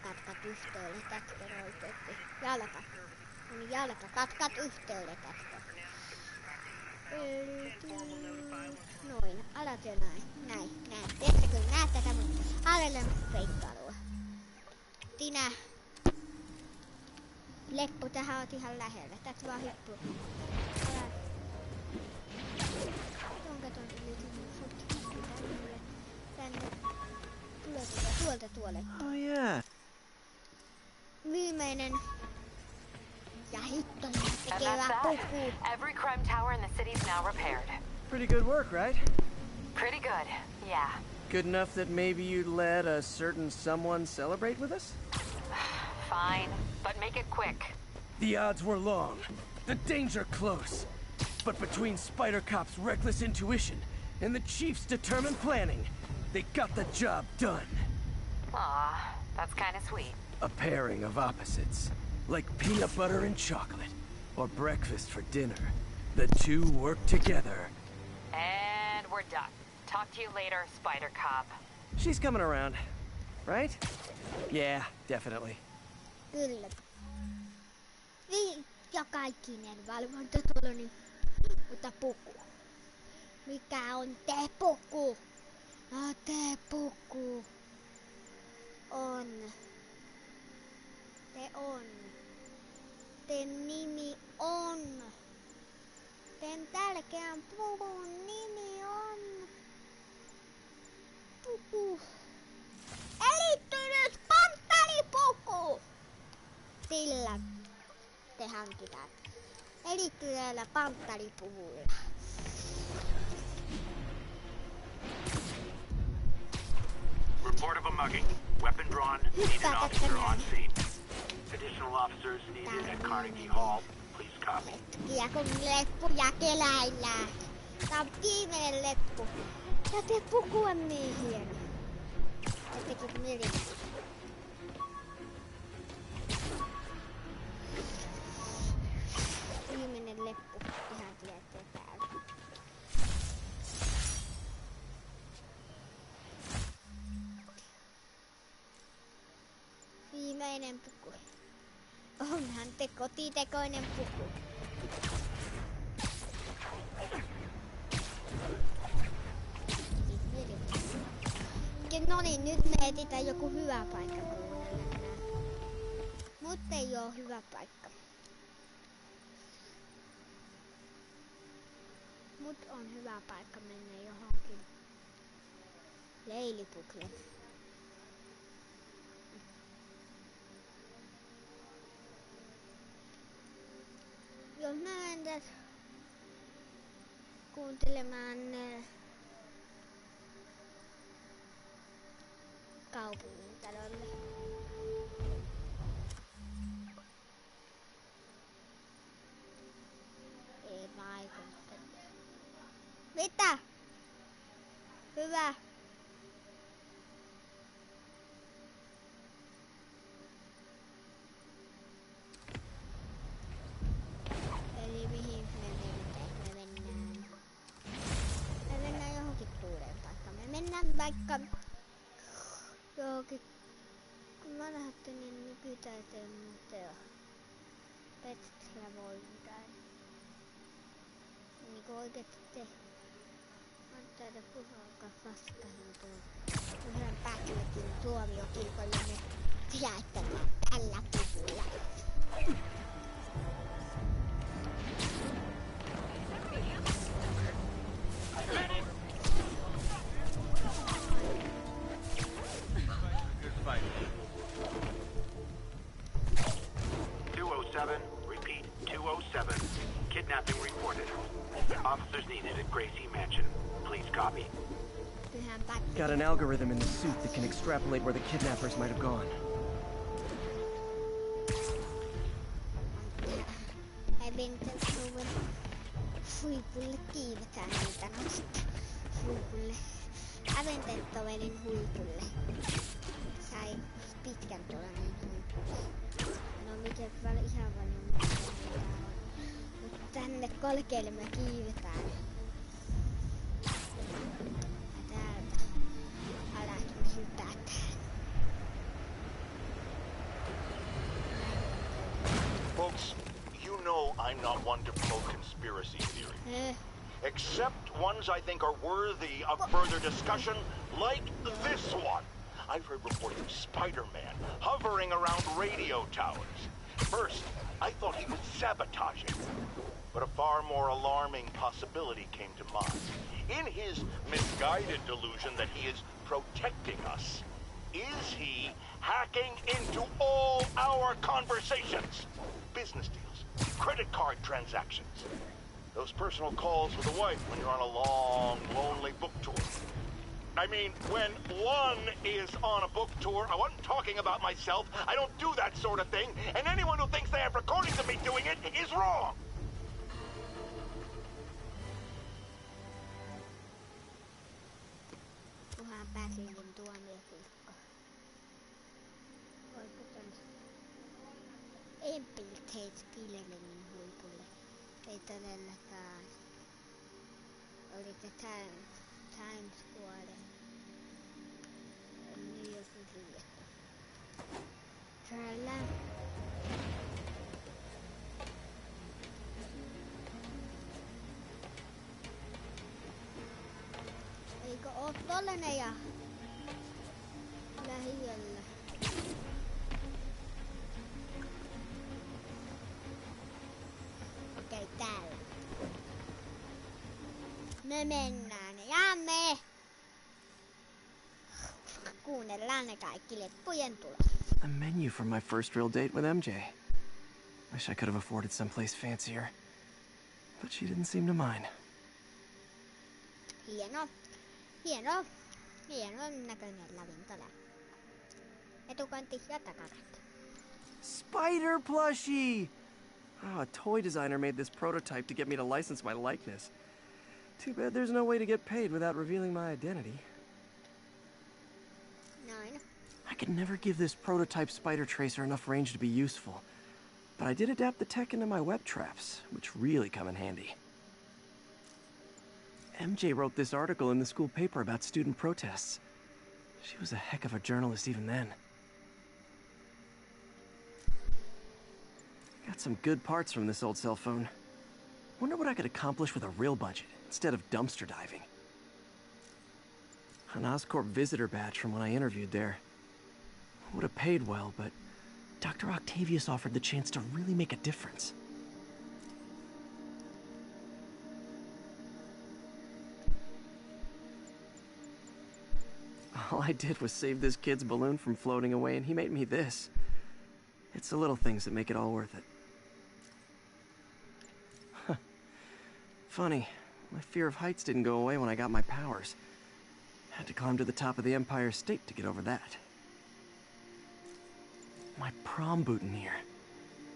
Katkat yhteydet, oikeesti. Jalka. Mun jalka. Katkat yhteydet. Noin. Alat jo näin. Näin. Tiedätkö, näette tämmöistä alelle peikkailua. Tinä. Leppu, tähän oot ihan lähellä. Tästä vaan hyppuu. Tonkaton yli tänne. Tulee tuolle. Oh yeah. Viimeinen. Ja hittonen tekevä puku. Every crime tower in the city is now repaired. Pretty good work, right? Pretty good, yeah. Good enough that maybe you'd let a certain someone celebrate with us? Fine, but make it quick. The odds were long, the danger close. But between Spider Cop's reckless intuition and the Chief's determined planning, they got the job done. Aw, that's kind of sweet. A pairing of opposites, like peanut butter and chocolate, or breakfast for dinner. The two work together. And we're done. Talk to you later, Spider Cop. She's coming around, right? Yeah, definitely. Kyllä. Ja kaikkinen valvontatoloni. Mutta puku. Mikä on te puku? No te puku. On. Te on. Ten nimi on. Ten tärkeän puvun nimi on. Puku. Elittynyt panttalipuku. Sillä te hankitaan. Elittyneellä panttalipuvulla. Report of a mugging. Weapon drawn. Need an officer on scene. Additional officers needed at Carnegie Hall. Please copy. Ja kun leppuja keläillään. Tää on viimeinen leppu. Ja te puku on niin hieno. Ja tekit mieli. Viimeinen leppu. Ihan tiedätte täällä. kotitekoinen puku. Onhan te kotitekoinen puku. No niin, nyt me etsitään joku hyvä paikka kuunnella. Mut ei oo hyvä paikka. Mut on hyvä paikka mennä johonkin leilipukille. Jos mä menen tässä kuuntelemaan kaupungin talolle. Ei vaikuta. Mitä? Hyvä. Eli mihin me mennään? Me mennään johonkin tuuleen paikkaan. Me mennään vaikka johonkin, kun mä lähdettiin nykytäyteen muteo. Petsillä voidaan. Niinku oikeesti te. Antaida puhuakaan vastahin tuon yhden päkletin tuomiokilkolle ne tiedätte tällä puhulla. Repeat, 207. Kidnapping reported. Officers needed at Gracie Mansion. Please copy. Got an algorithm in the suit that can extrapolate where the kidnappers might have gone. Huipulle kiivetään niitä nosta. Huipulle. Aventettovelin huipulle. Sai pitkän tuollainen huipulle. No mikä ihan paljon mitä on. Mut tänne kolkeelle me kiivetään. Ja täältä alaskin me hypätään. Folks, you know I'm not one to promote conspiracy theory. Except ones I think are worthy of further discussion, like this one. I've heard reports of Spider-Man hovering around radio towers. First, I thought he was sabotaging, but a far more alarming possibility came to mind. In his misguided delusion that he is protecting us, is he hacking into all our conversations? Business deals, credit card transactions, those personal calls with the wife when you're on a long, lonely book tour. I mean, when one is on a book tour, I wasn't talking about myself. I don't do that sort of thing, and anyone who thinks they have recordings of me doing it is wrong. Kunhan pääsinkin tuomiokilkko. Vaikutan Empilteet pilvenin huipulle. Ei todellakaan. Oli se Times Square. New Yorkin kirjattu. Täällä. Eikö oo tollanen ja lähiöllä? Okei, täällä. Me mennään ja me kuunnellaan ne kaikki leppujen tulossa. A menu from my first real date with MJ. Wish I could have afforded someplace fancier. But she didn't seem to mind. Hienon näköinen ravintola. Etukantti ja takakantti. Spider plushie! Oh, a toy designer made this prototype to get me to license my likeness. Too bad there's no way to get paid without revealing my identity. Noin. I could never give this prototype spider tracer enough range to be useful. But I did adapt the tech into my web traps, which really come in handy. MJ wrote this article in the school paper about student protests. She was a heck of a journalist even then. Got some good parts from this old cell phone. Wonder what I could accomplish with a real budget instead of dumpster diving. An Oscorp visitor badge from when I interviewed there. Would have paid well, but Dr. Octavius offered the chance to really make a difference. All I did was save this kid's balloon from floating away, and he made me this. It's the little things that make it all worth it. Huh. Funny, my fear of heights didn't go away when I got my powers. Had to climb to the top of the Empire State to get over that. My prom boutonniere.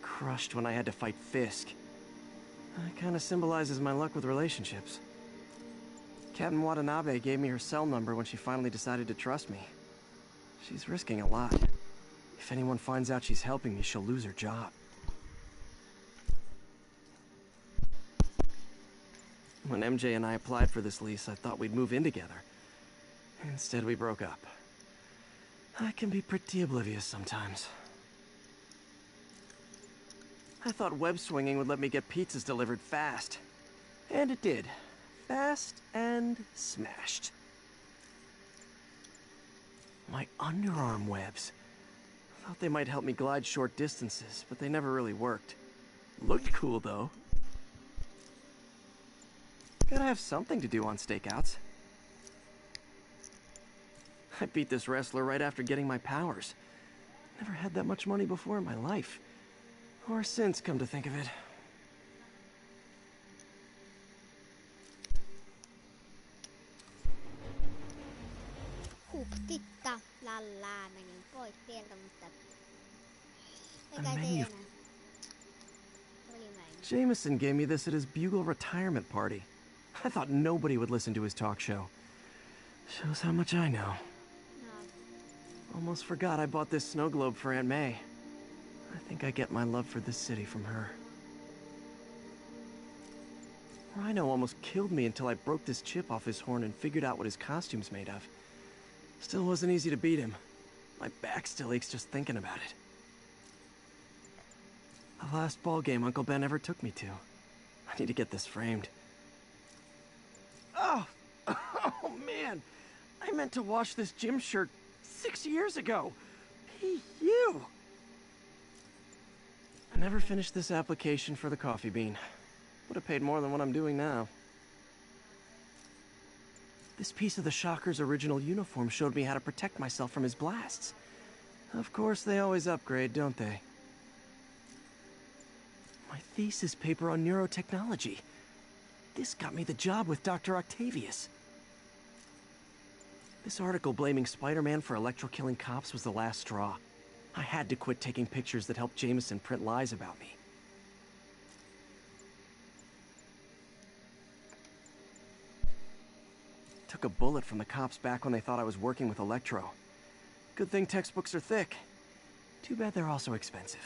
Crushed when I had to fight Fisk. That kind of symbolizes my luck with relationships. Captain Watanabe gave me her cell number when she finally decided to trust me. She's risking a lot. If anyone finds out she's helping me, she'll lose her job. When MJ and I applied for this lease, I thought we'd move in together. Instead, we broke up. I can be pretty oblivious sometimes. I thought web swinging would let me get pizzas delivered fast. And it did. Fast and smashed. My underarm webs. Thought they might help me glide short distances, but they never really worked. Looked cool, though. Gotta have something to do on stakeouts. I beat this wrestler right after getting my powers. Never had that much money before in my life. Or since, come to think of it. Titta, lallaa, menin pois sieltä, mutta A eikä menu. tee enää. Oli menu. Jameson gave me this at his Bugle retirement party. I thought nobody would listen to his talk show. Shows how much I know. No, Almost forgot I bought this snow globe for Aunt May. I think I get my love for this city from her. Rhino almost killed me until I broke this chip off his horn and figured out what his costume's made of. Still wasn't easy to beat him. My back still aches just thinking about it. The last ball game Uncle Ben ever took me to. I need to get this framed. Oh! Oh, man! I meant to wash this gym shirt 6 years ago! P.U. I never finished this application for the coffee bean. Would have paid more than what I'm doing now. This piece of the Shocker's original uniform showed me how to protect myself from his blasts. Of course, they always upgrade, don't they? My thesis paper on neurotechnology. This got me the job with Dr. Octavius. This article blaming Spider-Man for electro-killing cops was the last straw. I had to quit taking pictures that helped Jameson print lies about me. Took a bullet from the cops back when they thought I was working with Electro. Good thing textbooks are thick. Too bad they're also expensive.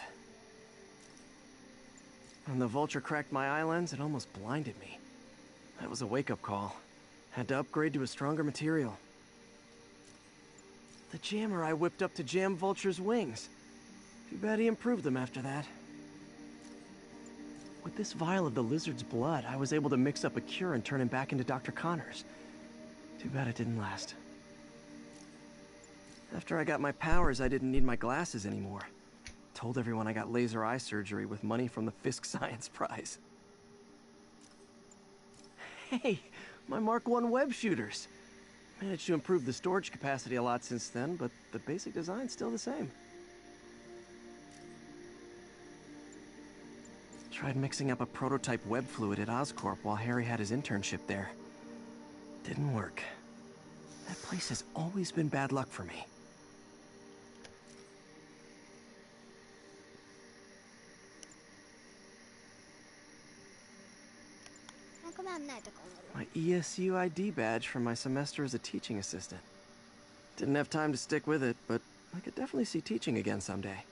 When the vulture cracked my eye lens, it almost blinded me. That was a wake-up call. Had to upgrade to a stronger material. The jammer I whipped up to jam Vulture's wings. Too bad he improved them after that. With this vial of the lizard's blood, I was able to mix up a cure and turn him back into Dr. Connors. Too bad it didn't last. After I got my powers, I didn't need my glasses anymore. Told everyone I got laser eye surgery with money from the Fisk Science Prize. Hey, my Mark I web shooters. Managed to improve the storage capacity a lot since then, but the basic design's still the same. Tried mixing up a prototype web fluid at Oscorp while Harry had his internship there. Didn't work. That place has always been bad luck for me. onko mä näytökoululla? My ESU ID badge from my semester as a teaching assistant. Didn't have time to stick with it, but I could definitely see teaching again someday.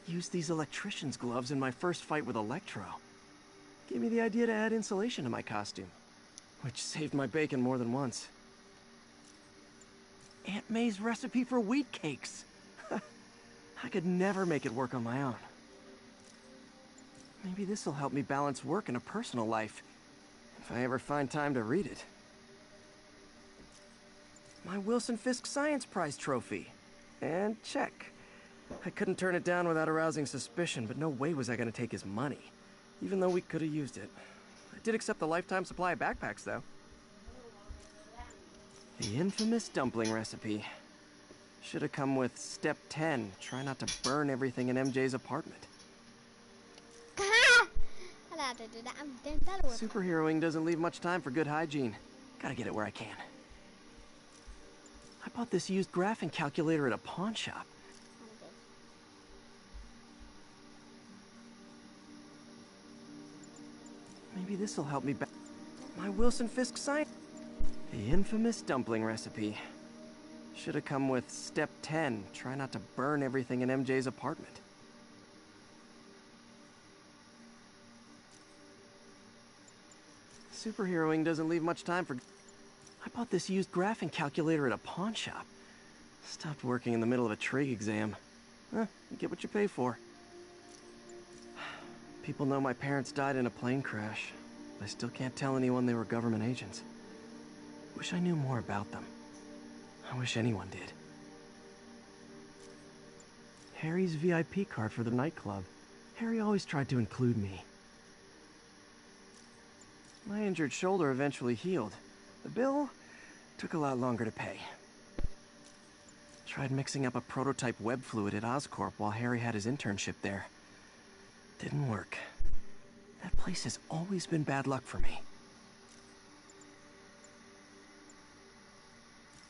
Used these electrician's gloves in my first fight with Electro. Gave me the idea to add insulation to my costume, which saved my bacon more than once. Aunt May's recipe for wheat cakes. I could never make it work on my own. Maybe this'll help me balance work and a personal life, if I ever find time to read it. My Wilson Fisk Science Prize trophy. And check. I couldn't turn it down without arousing suspicion, but no way was I gonna take his money, even though we could have used it. I did accept the lifetime supply of backpacks, though. The infamous dumpling recipe. Should have come with step 10. Try not to burn everything in MJ's apartment. Superheroing doesn't leave much time for good hygiene. Gotta get it where I can. I bought this used graphing calculator at a pawn shop. Maybe this'll help me back. My Wilson Fisk science. The infamous dumpling recipe. Should have come with step 10. Try not to burn everything in MJ's apartment. Superheroing doesn't leave much time for... I bought this used graphing calculator at a pawn shop. Stopped working in the middle of a trig exam. You get what you pay for. People know my parents died in a plane crash. I still can't tell anyone they were government agents. Wish I knew more about them. I wish anyone did. Harry's VIP card for the nightclub. Harry always tried to include me. My injured shoulder eventually healed. The bill took a lot longer to pay. Tried mixing up a prototype web fluid at Oscorp while Harry had his internship there. Didn't work. That place has always been bad luck for me.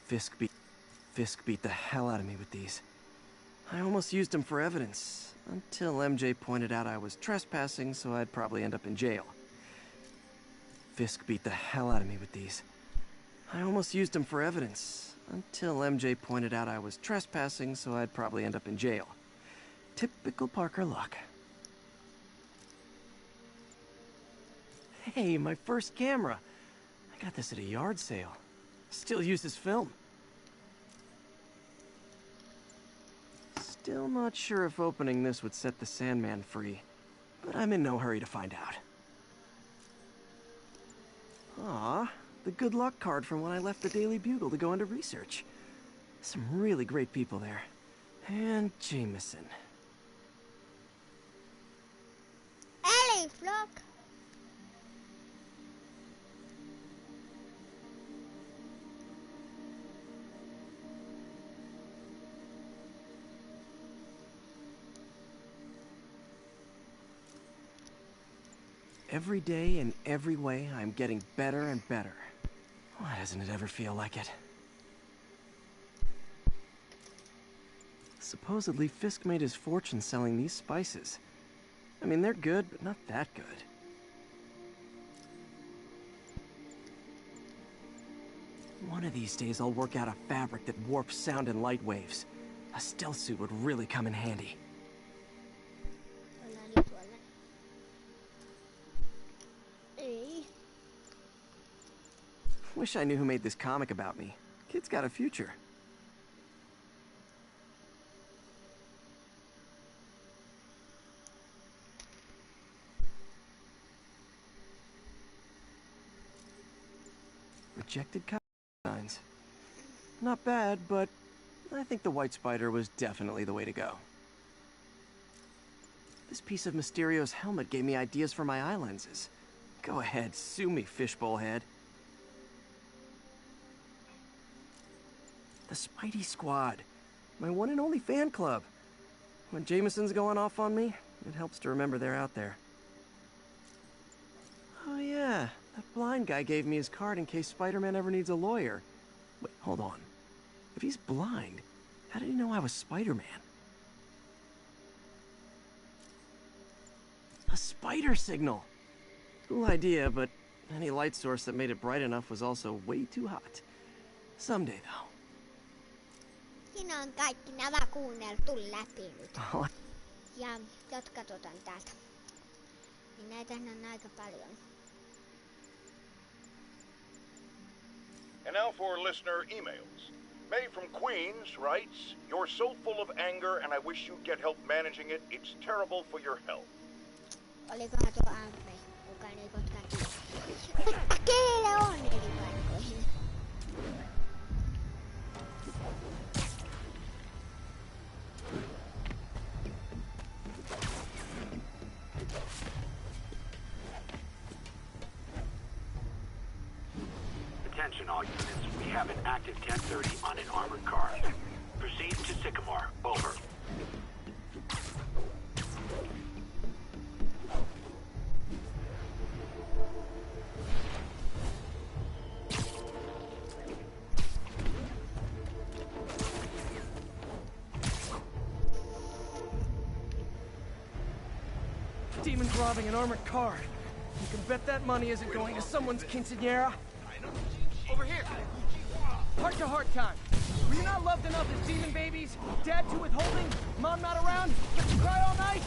Fisk beat the hell out of me with these. I almost used them for evidence, until MJ pointed out I was trespassing, so I'd probably end up in jail. Fisk beat the hell out of me with these. I almost used them for evidence, until MJ pointed out I was trespassing, so I'd probably end up in jail. Typical Parker luck. Hey, my first camera. I got this at a yard sale. Still uses film. Still not sure if opening this would set the Sandman free, but I'm in no hurry to find out. Ah, the good luck card from when I left the Daily Bugle to go into research. Some really great people there. And Jameson. Ellie, vlog. Every day, in every way, I'm getting better and better. Why doesn't it ever feel like it? Supposedly, Fisk made his fortune selling these spices. I mean, they're good, but not that good. One of these days, I'll work out a fabric that warps sound and light waves. A stealth suit would really come in handy. Wish I knew who made this comic about me. Kid's got a future. Rejected signs. Not bad, but I think the white spider was definitely the way to go. This piece of Mysterio's helmet gave me ideas for my eye lenses. Go ahead, sue me, fishbowl head. The Spidey Squad. My one and only fan club. When Jameson's going off on me, it helps to remember they're out there. Oh yeah, that blind guy gave me his card in case Spider-Man ever needs a lawyer. Wait, hold on. If he's blind, how did he know I was Spider-Man? A spider signal! Cool idea, but any light source that made it bright enough was also way too hot. Someday, though. Siinä on kaikki nämä kuunneltu läpi nyt. Ja jotka otan täältä. Niin näitähän on aika paljon. And now for listener emails. May from Queens writes, "You're so full of anger and I wish you'd get help managing it. It's terrible for your health." Olikohan tuo MP? Kukaan ei koskaan tiedä. Mutta keille on eri paikkoihin? Attention all units, we have an active 1030 on an armored car. Proceed to Sycamore. Over. Demon's robbing an armored car. You can bet that money isn't going to someone's quinceañera. Over here. Heart-to-heart time. Were you not loved enough as demon babies? Dad too withholding? Mom not around? Let you cry all night?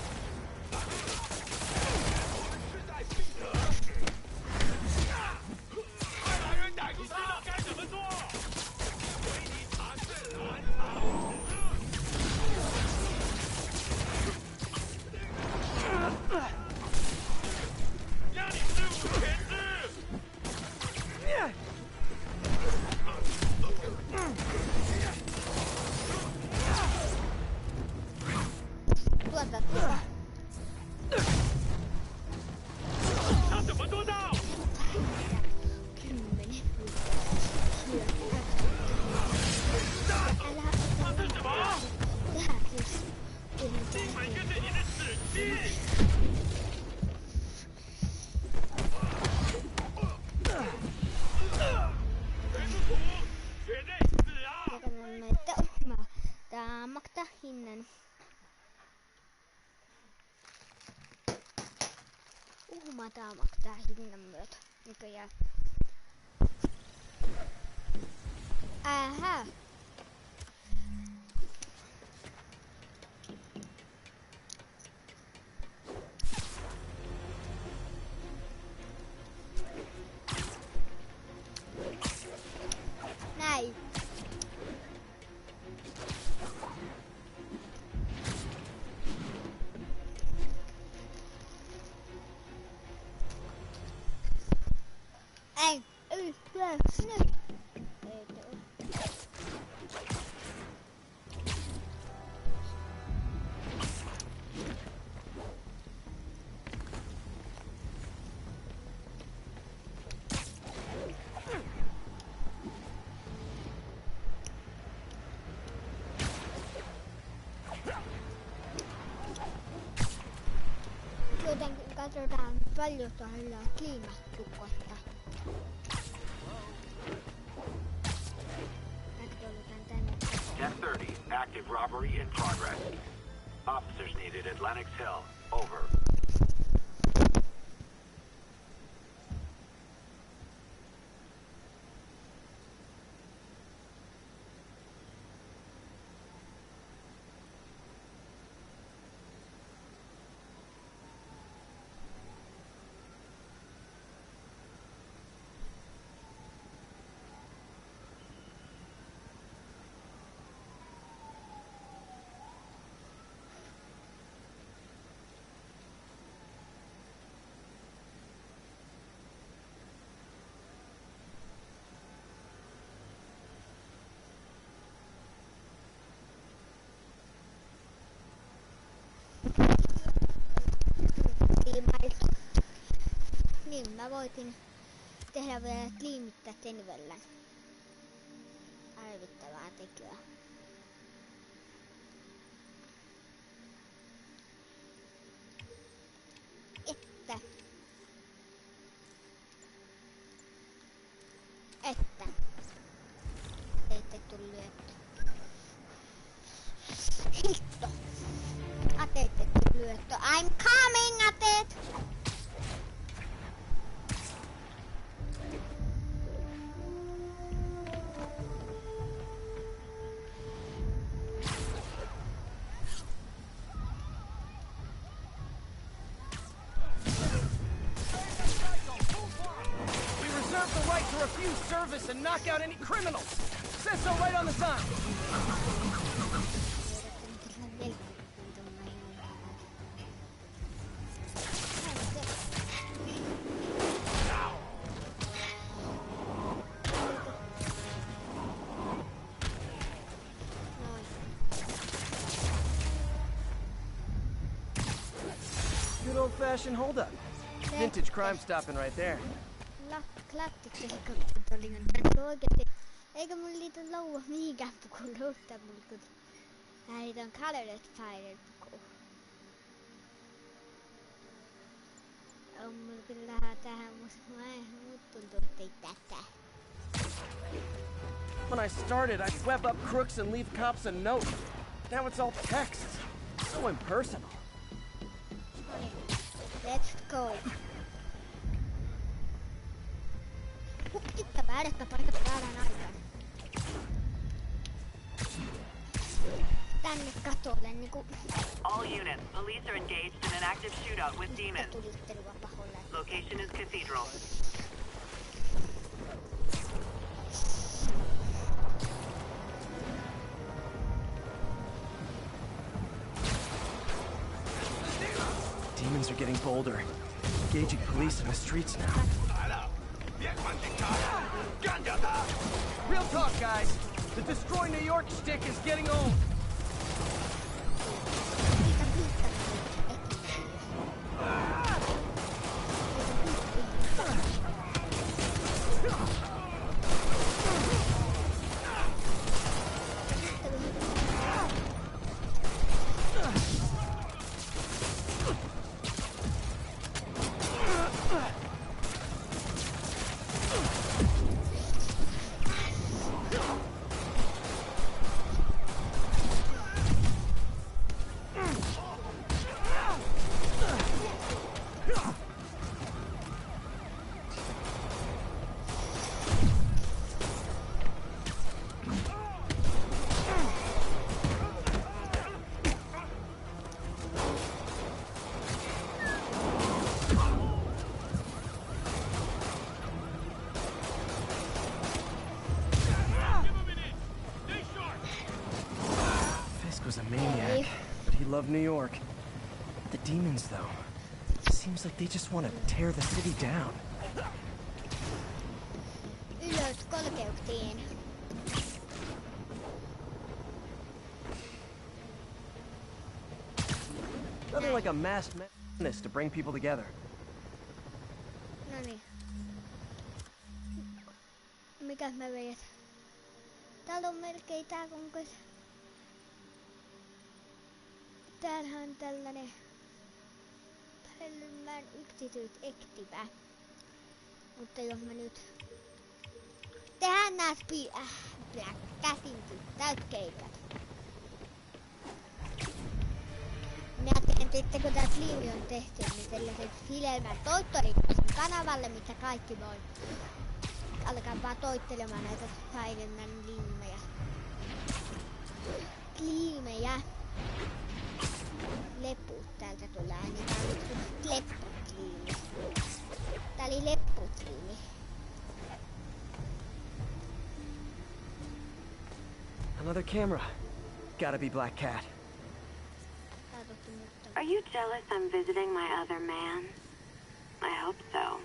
Uhmataan maksaa hinnan myötä nykyään. Ähä. Näin. Ei, nyt. Joten katsotaan paljon tuolla kliimatukkosta. 1030, active robbery in progress. Officers needed at Lenox Hill. Over. Niin, mä voitin tehdä vielä kliimittää sen verran. Aivittavaa tekyä. Että. Ette tullut lyötty. Hitto. Ateet ette lyötty. I'm coming, ateet! Service and knock out any criminals. Says so right on the sign. old-fashioned holdup. Vintage crime stopping right there. Klattiksi heikkokuntolinen oikeesti. Eikä mun liitä laua mihinkään pukuun louttaa mun kun näitä on Colored Fire puku. On mulla kyllä tähän mut tuntuu ettei tätä. When I started, I'd web up crooks and leave cops a note. Now it's all text. So impersonal. Let's go. Hukkitta päädettä paikat saadaan aikaan. Tänne katolle niinku. All units, police are engaged in an active shootout with demons. Tulittelua pahoilla. Location is Cathedral. Demons are getting bolder. Engaging police in the streets now. Real talk, guys. The Destroy New York shtick is getting old. Love New York. The demons, though. Seems like they just want to tear the city down. Ylös kolkeuksiin. Nothing like a mass madness to bring people together. Noniin. Mikäs mä veijät? Täällä on melkein tää konkos. Täällähän on tällainen paljon yksityisetsivä. Mutta jos mä nyt tehdään nää käsin täyskeikat. Mä ajattelin, että kun tää liivi on tehty, niin sellaiset filmät toittorikkaisen kanavalle, missä kaikki voi alkaa vaan toittelemaan näitä Spider-Man liimejä. Leput täältä tulee, niin tää oli lepputliimi. Tää oli lepputliimi. Another camera. Gotta be Black Cat. Are you jealous I'm visiting my other man? I hope so.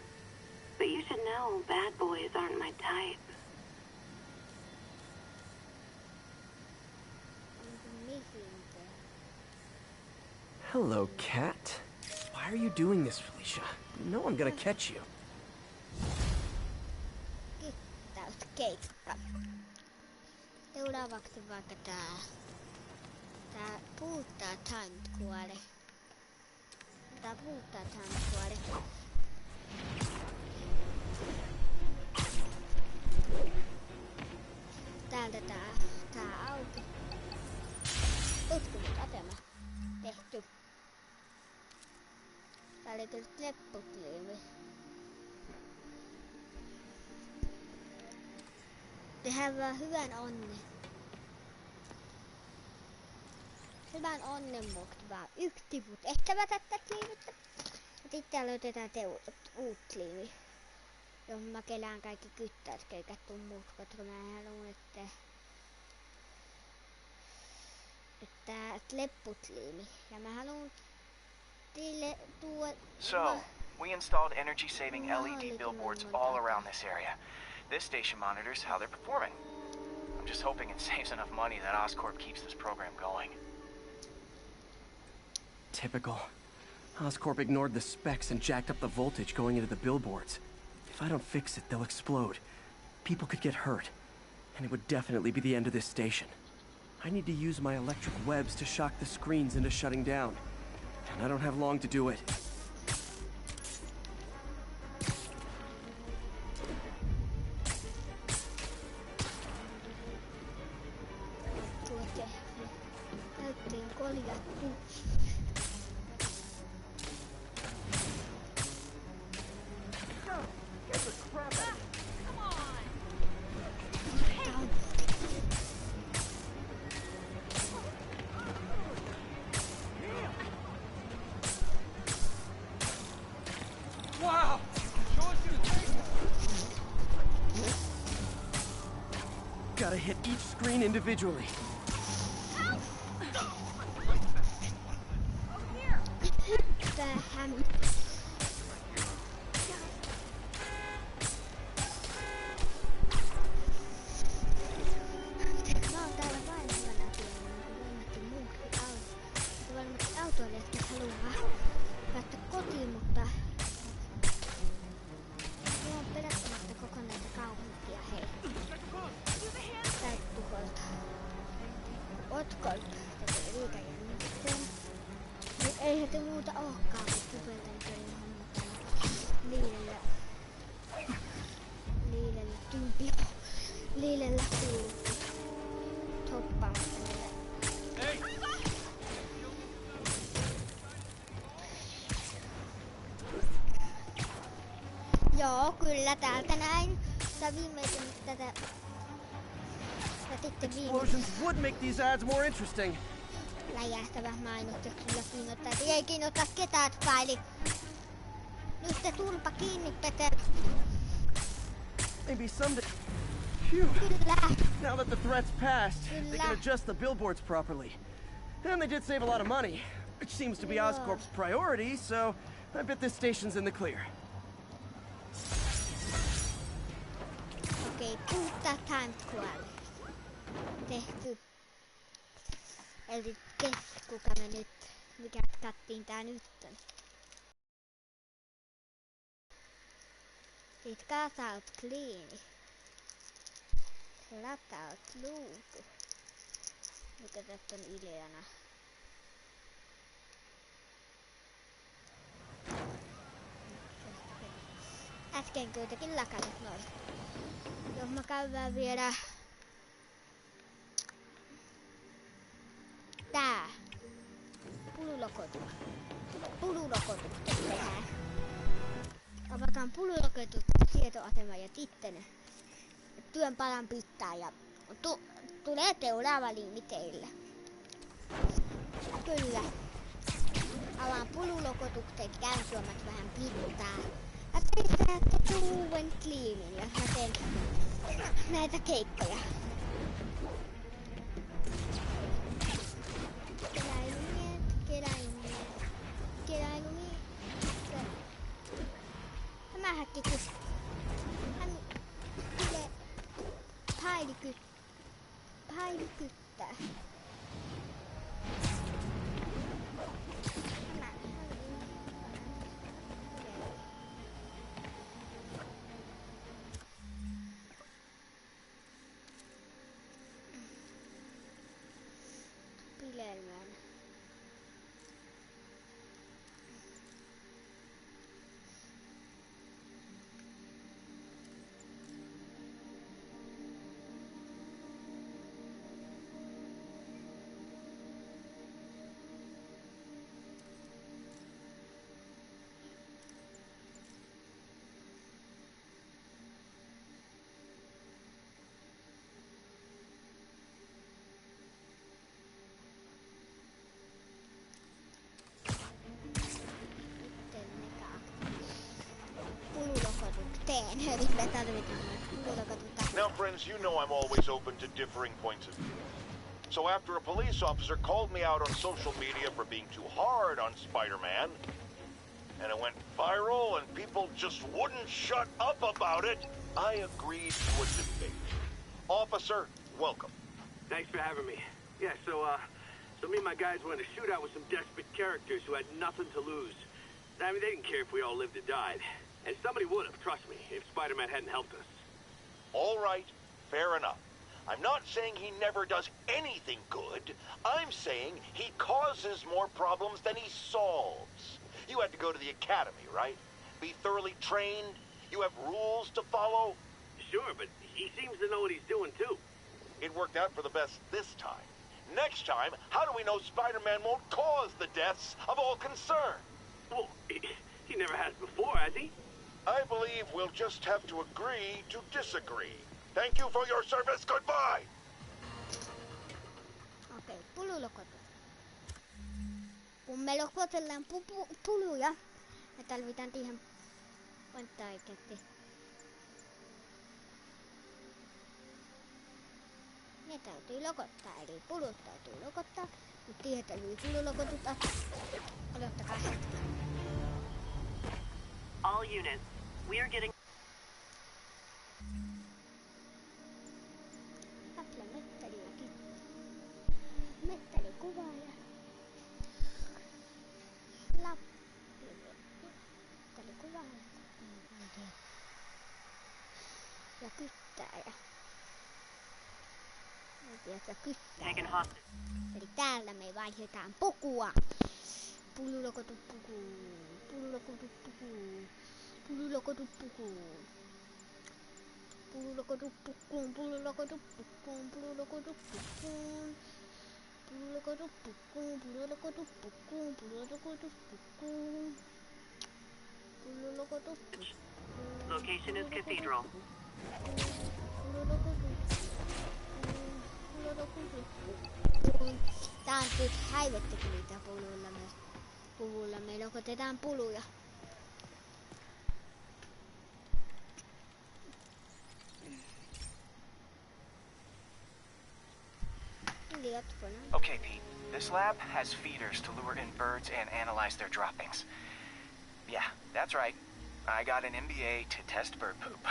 But you should know bad boys aren't my type. Hello, Cat. Why are you doing this, Felicia? You know I'm gonna catch you. Keikka. Seuraavaksi vaikka tää puuttaa time-kuole. Tää puuttaa time-kuole. Täältä tää auto. Tutkimusasema tehty. Tää oli kyllä lepputliimi. Tehdään vaan hyvän onnen. Hyvän onnenmuoksi vaan yksi tiput. Ehkä mä tätä liimittä. Ja sitten löytetään uut liimi. Jos mä kelään kaikki kyttäyskeikat tuun muut, koska mä haluan, että lepputliimi. Ja mä haluan teille tuo... So, we installed energy-saving LED billboards all around this area. This station monitors how they're performing. I'm just hoping it saves enough money that Oscorp keeps this program going. Typical. Oscorp ignored the specs and jacked up the voltage going into the billboards. If I don't fix it, they'll explode. People could get hurt, and it would definitely be the end of this station. I need to use my electric webs to shock the screens into shutting down, and I don't have long to do it. Gotta hit each screen individually. Eihän te muuta olekaan, kun tubettajan Liilellä kuuluu toppaamassa niille. Joo, kyllä täältä näin. Tää viimeisen tätä... Explosions would make these ads more interesting. Läjähtävä mainos, kyllä kiinnostaisi. Ei kiinnostaisi ketään, Faili. Nyt se turpa kiinni, Peter. Maybe someday. Phew. Kyllä. Now that the threat's passed, they can adjust the billboards properly. And they did save a lot of money, which seems to be Oscorp's priority, so I bet this station's in the clear. Okei, puhtaa time squad. Tehty. Eli kuka me nyt, mikä kattiin tää nyt on. Sit kasaut cleani. Lataut luuku. Mikä tästä on ideana? Äsken kuitenkin lakasit noista. Jos mä käydään vielä... Tää. Pululokotus tehdään. Avataan pululokotus, tietoasema ja sitten työn palan pitää ja tulee seuraava liimi teille. Kyllä. Avaan pululokotuksen, käyn syömät vähän pitää. Ja tehdään uuden kliimin, jos mä teen näitä keikkoja. Tämä häkkikys. Hän tulee pailikyttää. Pilelmään. Now, friends, you know I'm always open to differing points of view. So after a police officer called me out on social media for being too hard on Spider-Man, and it went viral and people just wouldn't shut up about it, I agreed to a debate. Officer, welcome. Thanks for having me. Yeah, so me and my guys went in a shootout with some desperate characters who had nothing to lose. I mean, they didn't care if we all lived or died. And somebody would have, trust me, if Spider-Man hadn't helped us. All right, fair enough. I'm not saying he never does anything good. I'm saying he causes more problems than he solves. You had to go to the academy, right? Be thoroughly trained? You have rules to follow? Sure, but he seems to know what he's doing, too. It worked out for the best this time. Next time, how do we know Spider-Man won't cause the deaths of all concerned? Well, he never has before, has he? I believe we'll just have to agree to disagree. Thank you for your service. Goodbye. Okei, pululokotus. Kun me lokotellaan puluja, me tarvitaan siihen vantaiketti. Ne täytyy lokottaa, eli pulut täytyy lokottaa, mutta siihen täytyy pululokotutta. Odottakaa hetki. All units, we are getting... Apple metteliäkin. Mettelikuvaaja. Mettelikuvaaja. Ja kyttääjä. Ja kyttääjä. Taken hostage. Eli täällä me vaihdetaan pukua. Pululokotuppuku. Pululokotuppuku. Pululokotuppuku. Pululokotuppukuun. Pululokotuppukuun. Pululokotuppukuun. Pululokotuppukuun. Pululokotuppukuun. Pululokotuppukuun. Pululokotuppukuun. Location is Cathedral. Tää on nyt häivettikin niitä puvulla. Me lokotetaan puluja. Okay, Pete. This lab has feeders to lure in birds and analyze their droppings. Yeah, that's right. I got an MBA to test bird poop.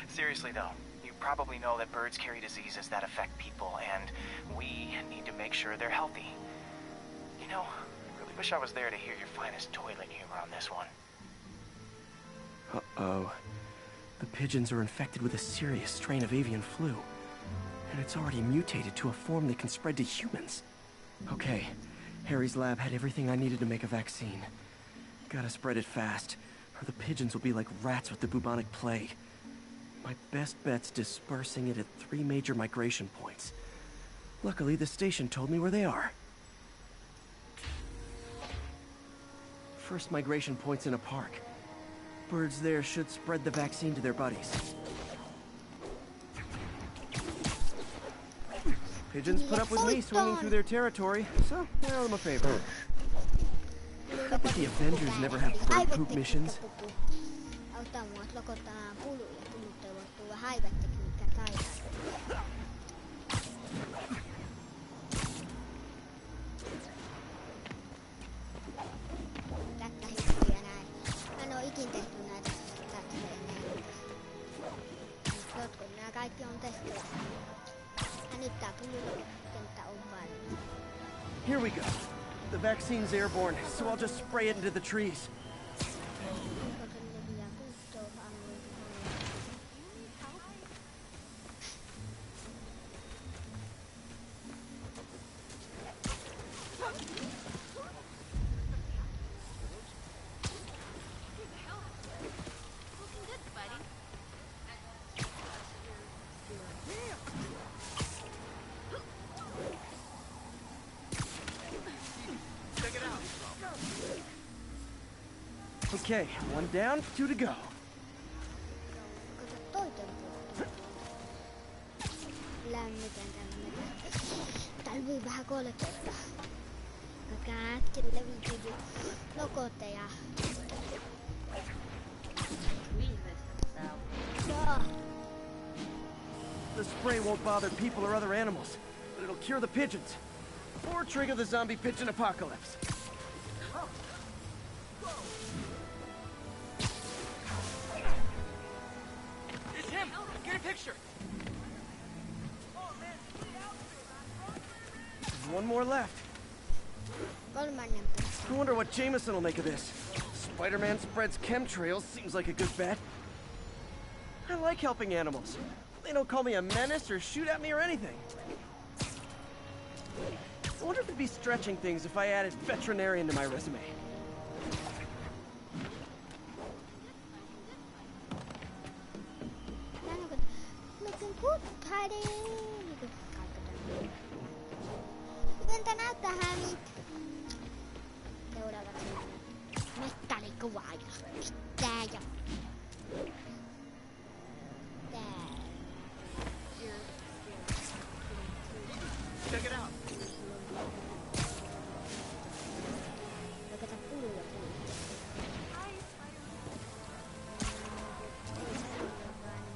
Seriously though, you probably know that birds carry diseases that affect people, and we need to make sure they're healthy. You know, I really wish I was there to hear your finest toilet humor on this one. Uh-oh. The pigeons are infected with a serious strain of avian flu. And it's already mutated to a form that can spread to humans. Okay, Harry's lab had everything I needed to make a vaccine. Gotta spread it fast, or the pigeons will be like rats with the bubonic plague. My best bet's dispersing it at 3 major migration points. Luckily, the station told me where they are. First migration point's in a park. Birds there should spread the vaccine to their buddies. Pigeons put up with me swinging through their territory, so I owe them a favor. How could the Avengers never have bird poop missions? Auttaa mua lokottamaan puluja. Pulut toivottuu häivettikin, mikä taitaa. Lättähiskuja näin. Mä en oo ikin tehty näitä lättähiskuja. Jotkut nää kaikki on tehty. Ja nyt tää pulukenttä on valmis. Here we go. The vaccine's airborne, so I'll just spray it into the trees. Okay, 1 down, 2 to go. Lämmitän tällä. Talvii vähän kolkeutta. Käykää äkkiä levityy lokotteja. The spray won't bother people or other animals, but it'll cure the pigeons. Or trigger the zombie pigeon apocalypse. There's 1 more left. Kolmannen I wonder what Jameson will make of this. Spider-Man spreads chemtrails seems like a good bet. I like helping animals. They don't call me a menace or shoot at me or anything. I wonder if it'd be stretching things if I added veterinarian to my resume. Miltä näyttää hämit? Seuraavaksi metallikuvaaja. Tää ja... Check it out.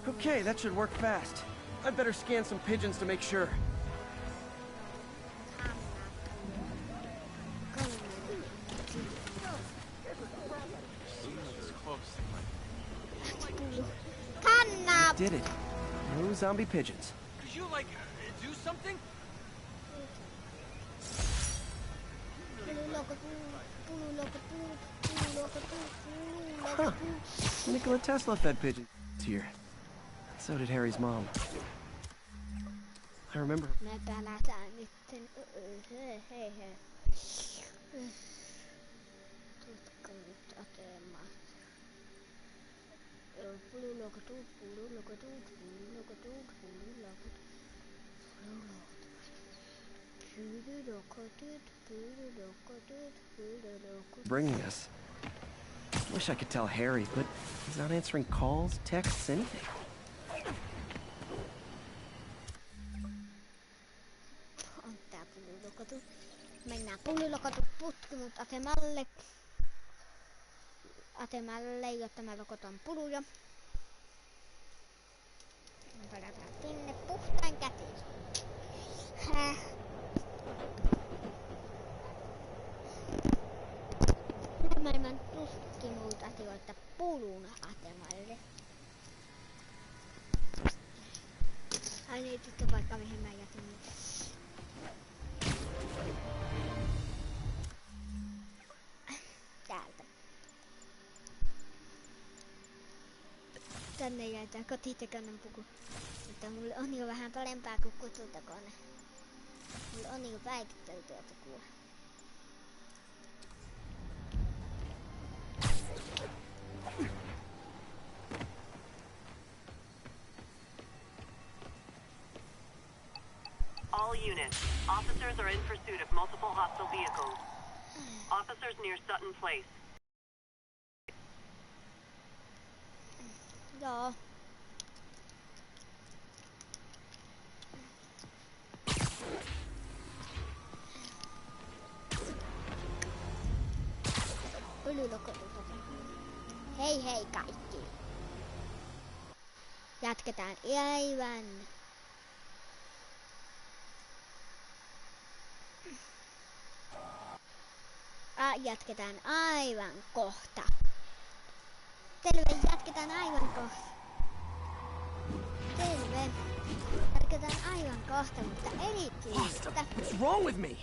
Okay, that should work fast. I'd better scan some pigeons to make sure. Kanava! Did it. No zombie pigeons. Could you, like, do something? Huh. Nikola Tesla fed pigeons here. So did Harry's mom. I remember... Me pelätään nytten. Hei. Tutka nyt atemat. Pululokotut. Bringing us. Wish I could tell Harry, but he's not answering calls, texts, anything. On tää pululokotut. Mennään pululokotut putkimut asemalle, jotta mä lokotan puluja. Palataan sinne puhtain kätiin. Maailman tutkimuut asioita pulun asemalle. Ai niin, tuttu paikka mihin mä jätin nyt. Täältä. Tänne jäi tää kotitekoinen puku. Mutta mulla on jo vähän parempaa kuin kututekoinen. Mulla on jo päivittäytyä pukua. All units. Officers are in pursuit of multiple hostile vehicles. Officers near Sutton Place. Joo. Hei kaikki. Jatketaan aivan kohta. Terve, jatketaan aivan kohta. Mutta erityistä. What's wrong with me?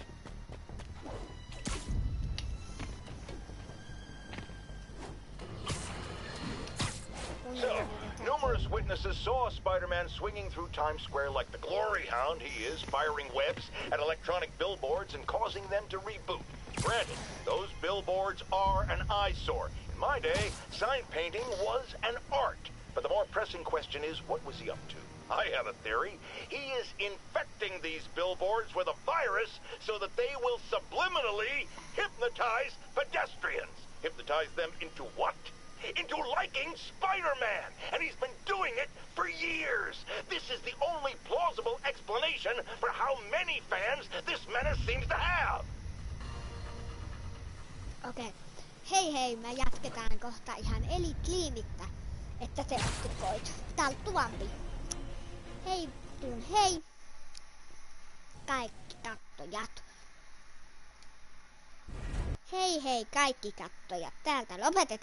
So, numerous witnesses saw Spider-Man swinging through Times Square like the glory hound he is, firing webs at electronic billboards and causing them to reboot. Granted, those billboards are an eyesore. In my day, sign painting was an art. But the more pressing question is, what was he up to? I have a theory. He is infecting these billboards with a virus so that they will subliminally hypnotize pedestrians. Hypnotize them into what? Into liking Spider-Man! And he's been doing it for years! This is the only plausible explanation for how many fans this menace seems to have! Okei. Hei, me jatketaan kohta ihan elitkliiniktä, että se ottikoit. Talttuvampi. Hei kaikki kattojat. Hei kaikki kattojat. Täältä lopetetaan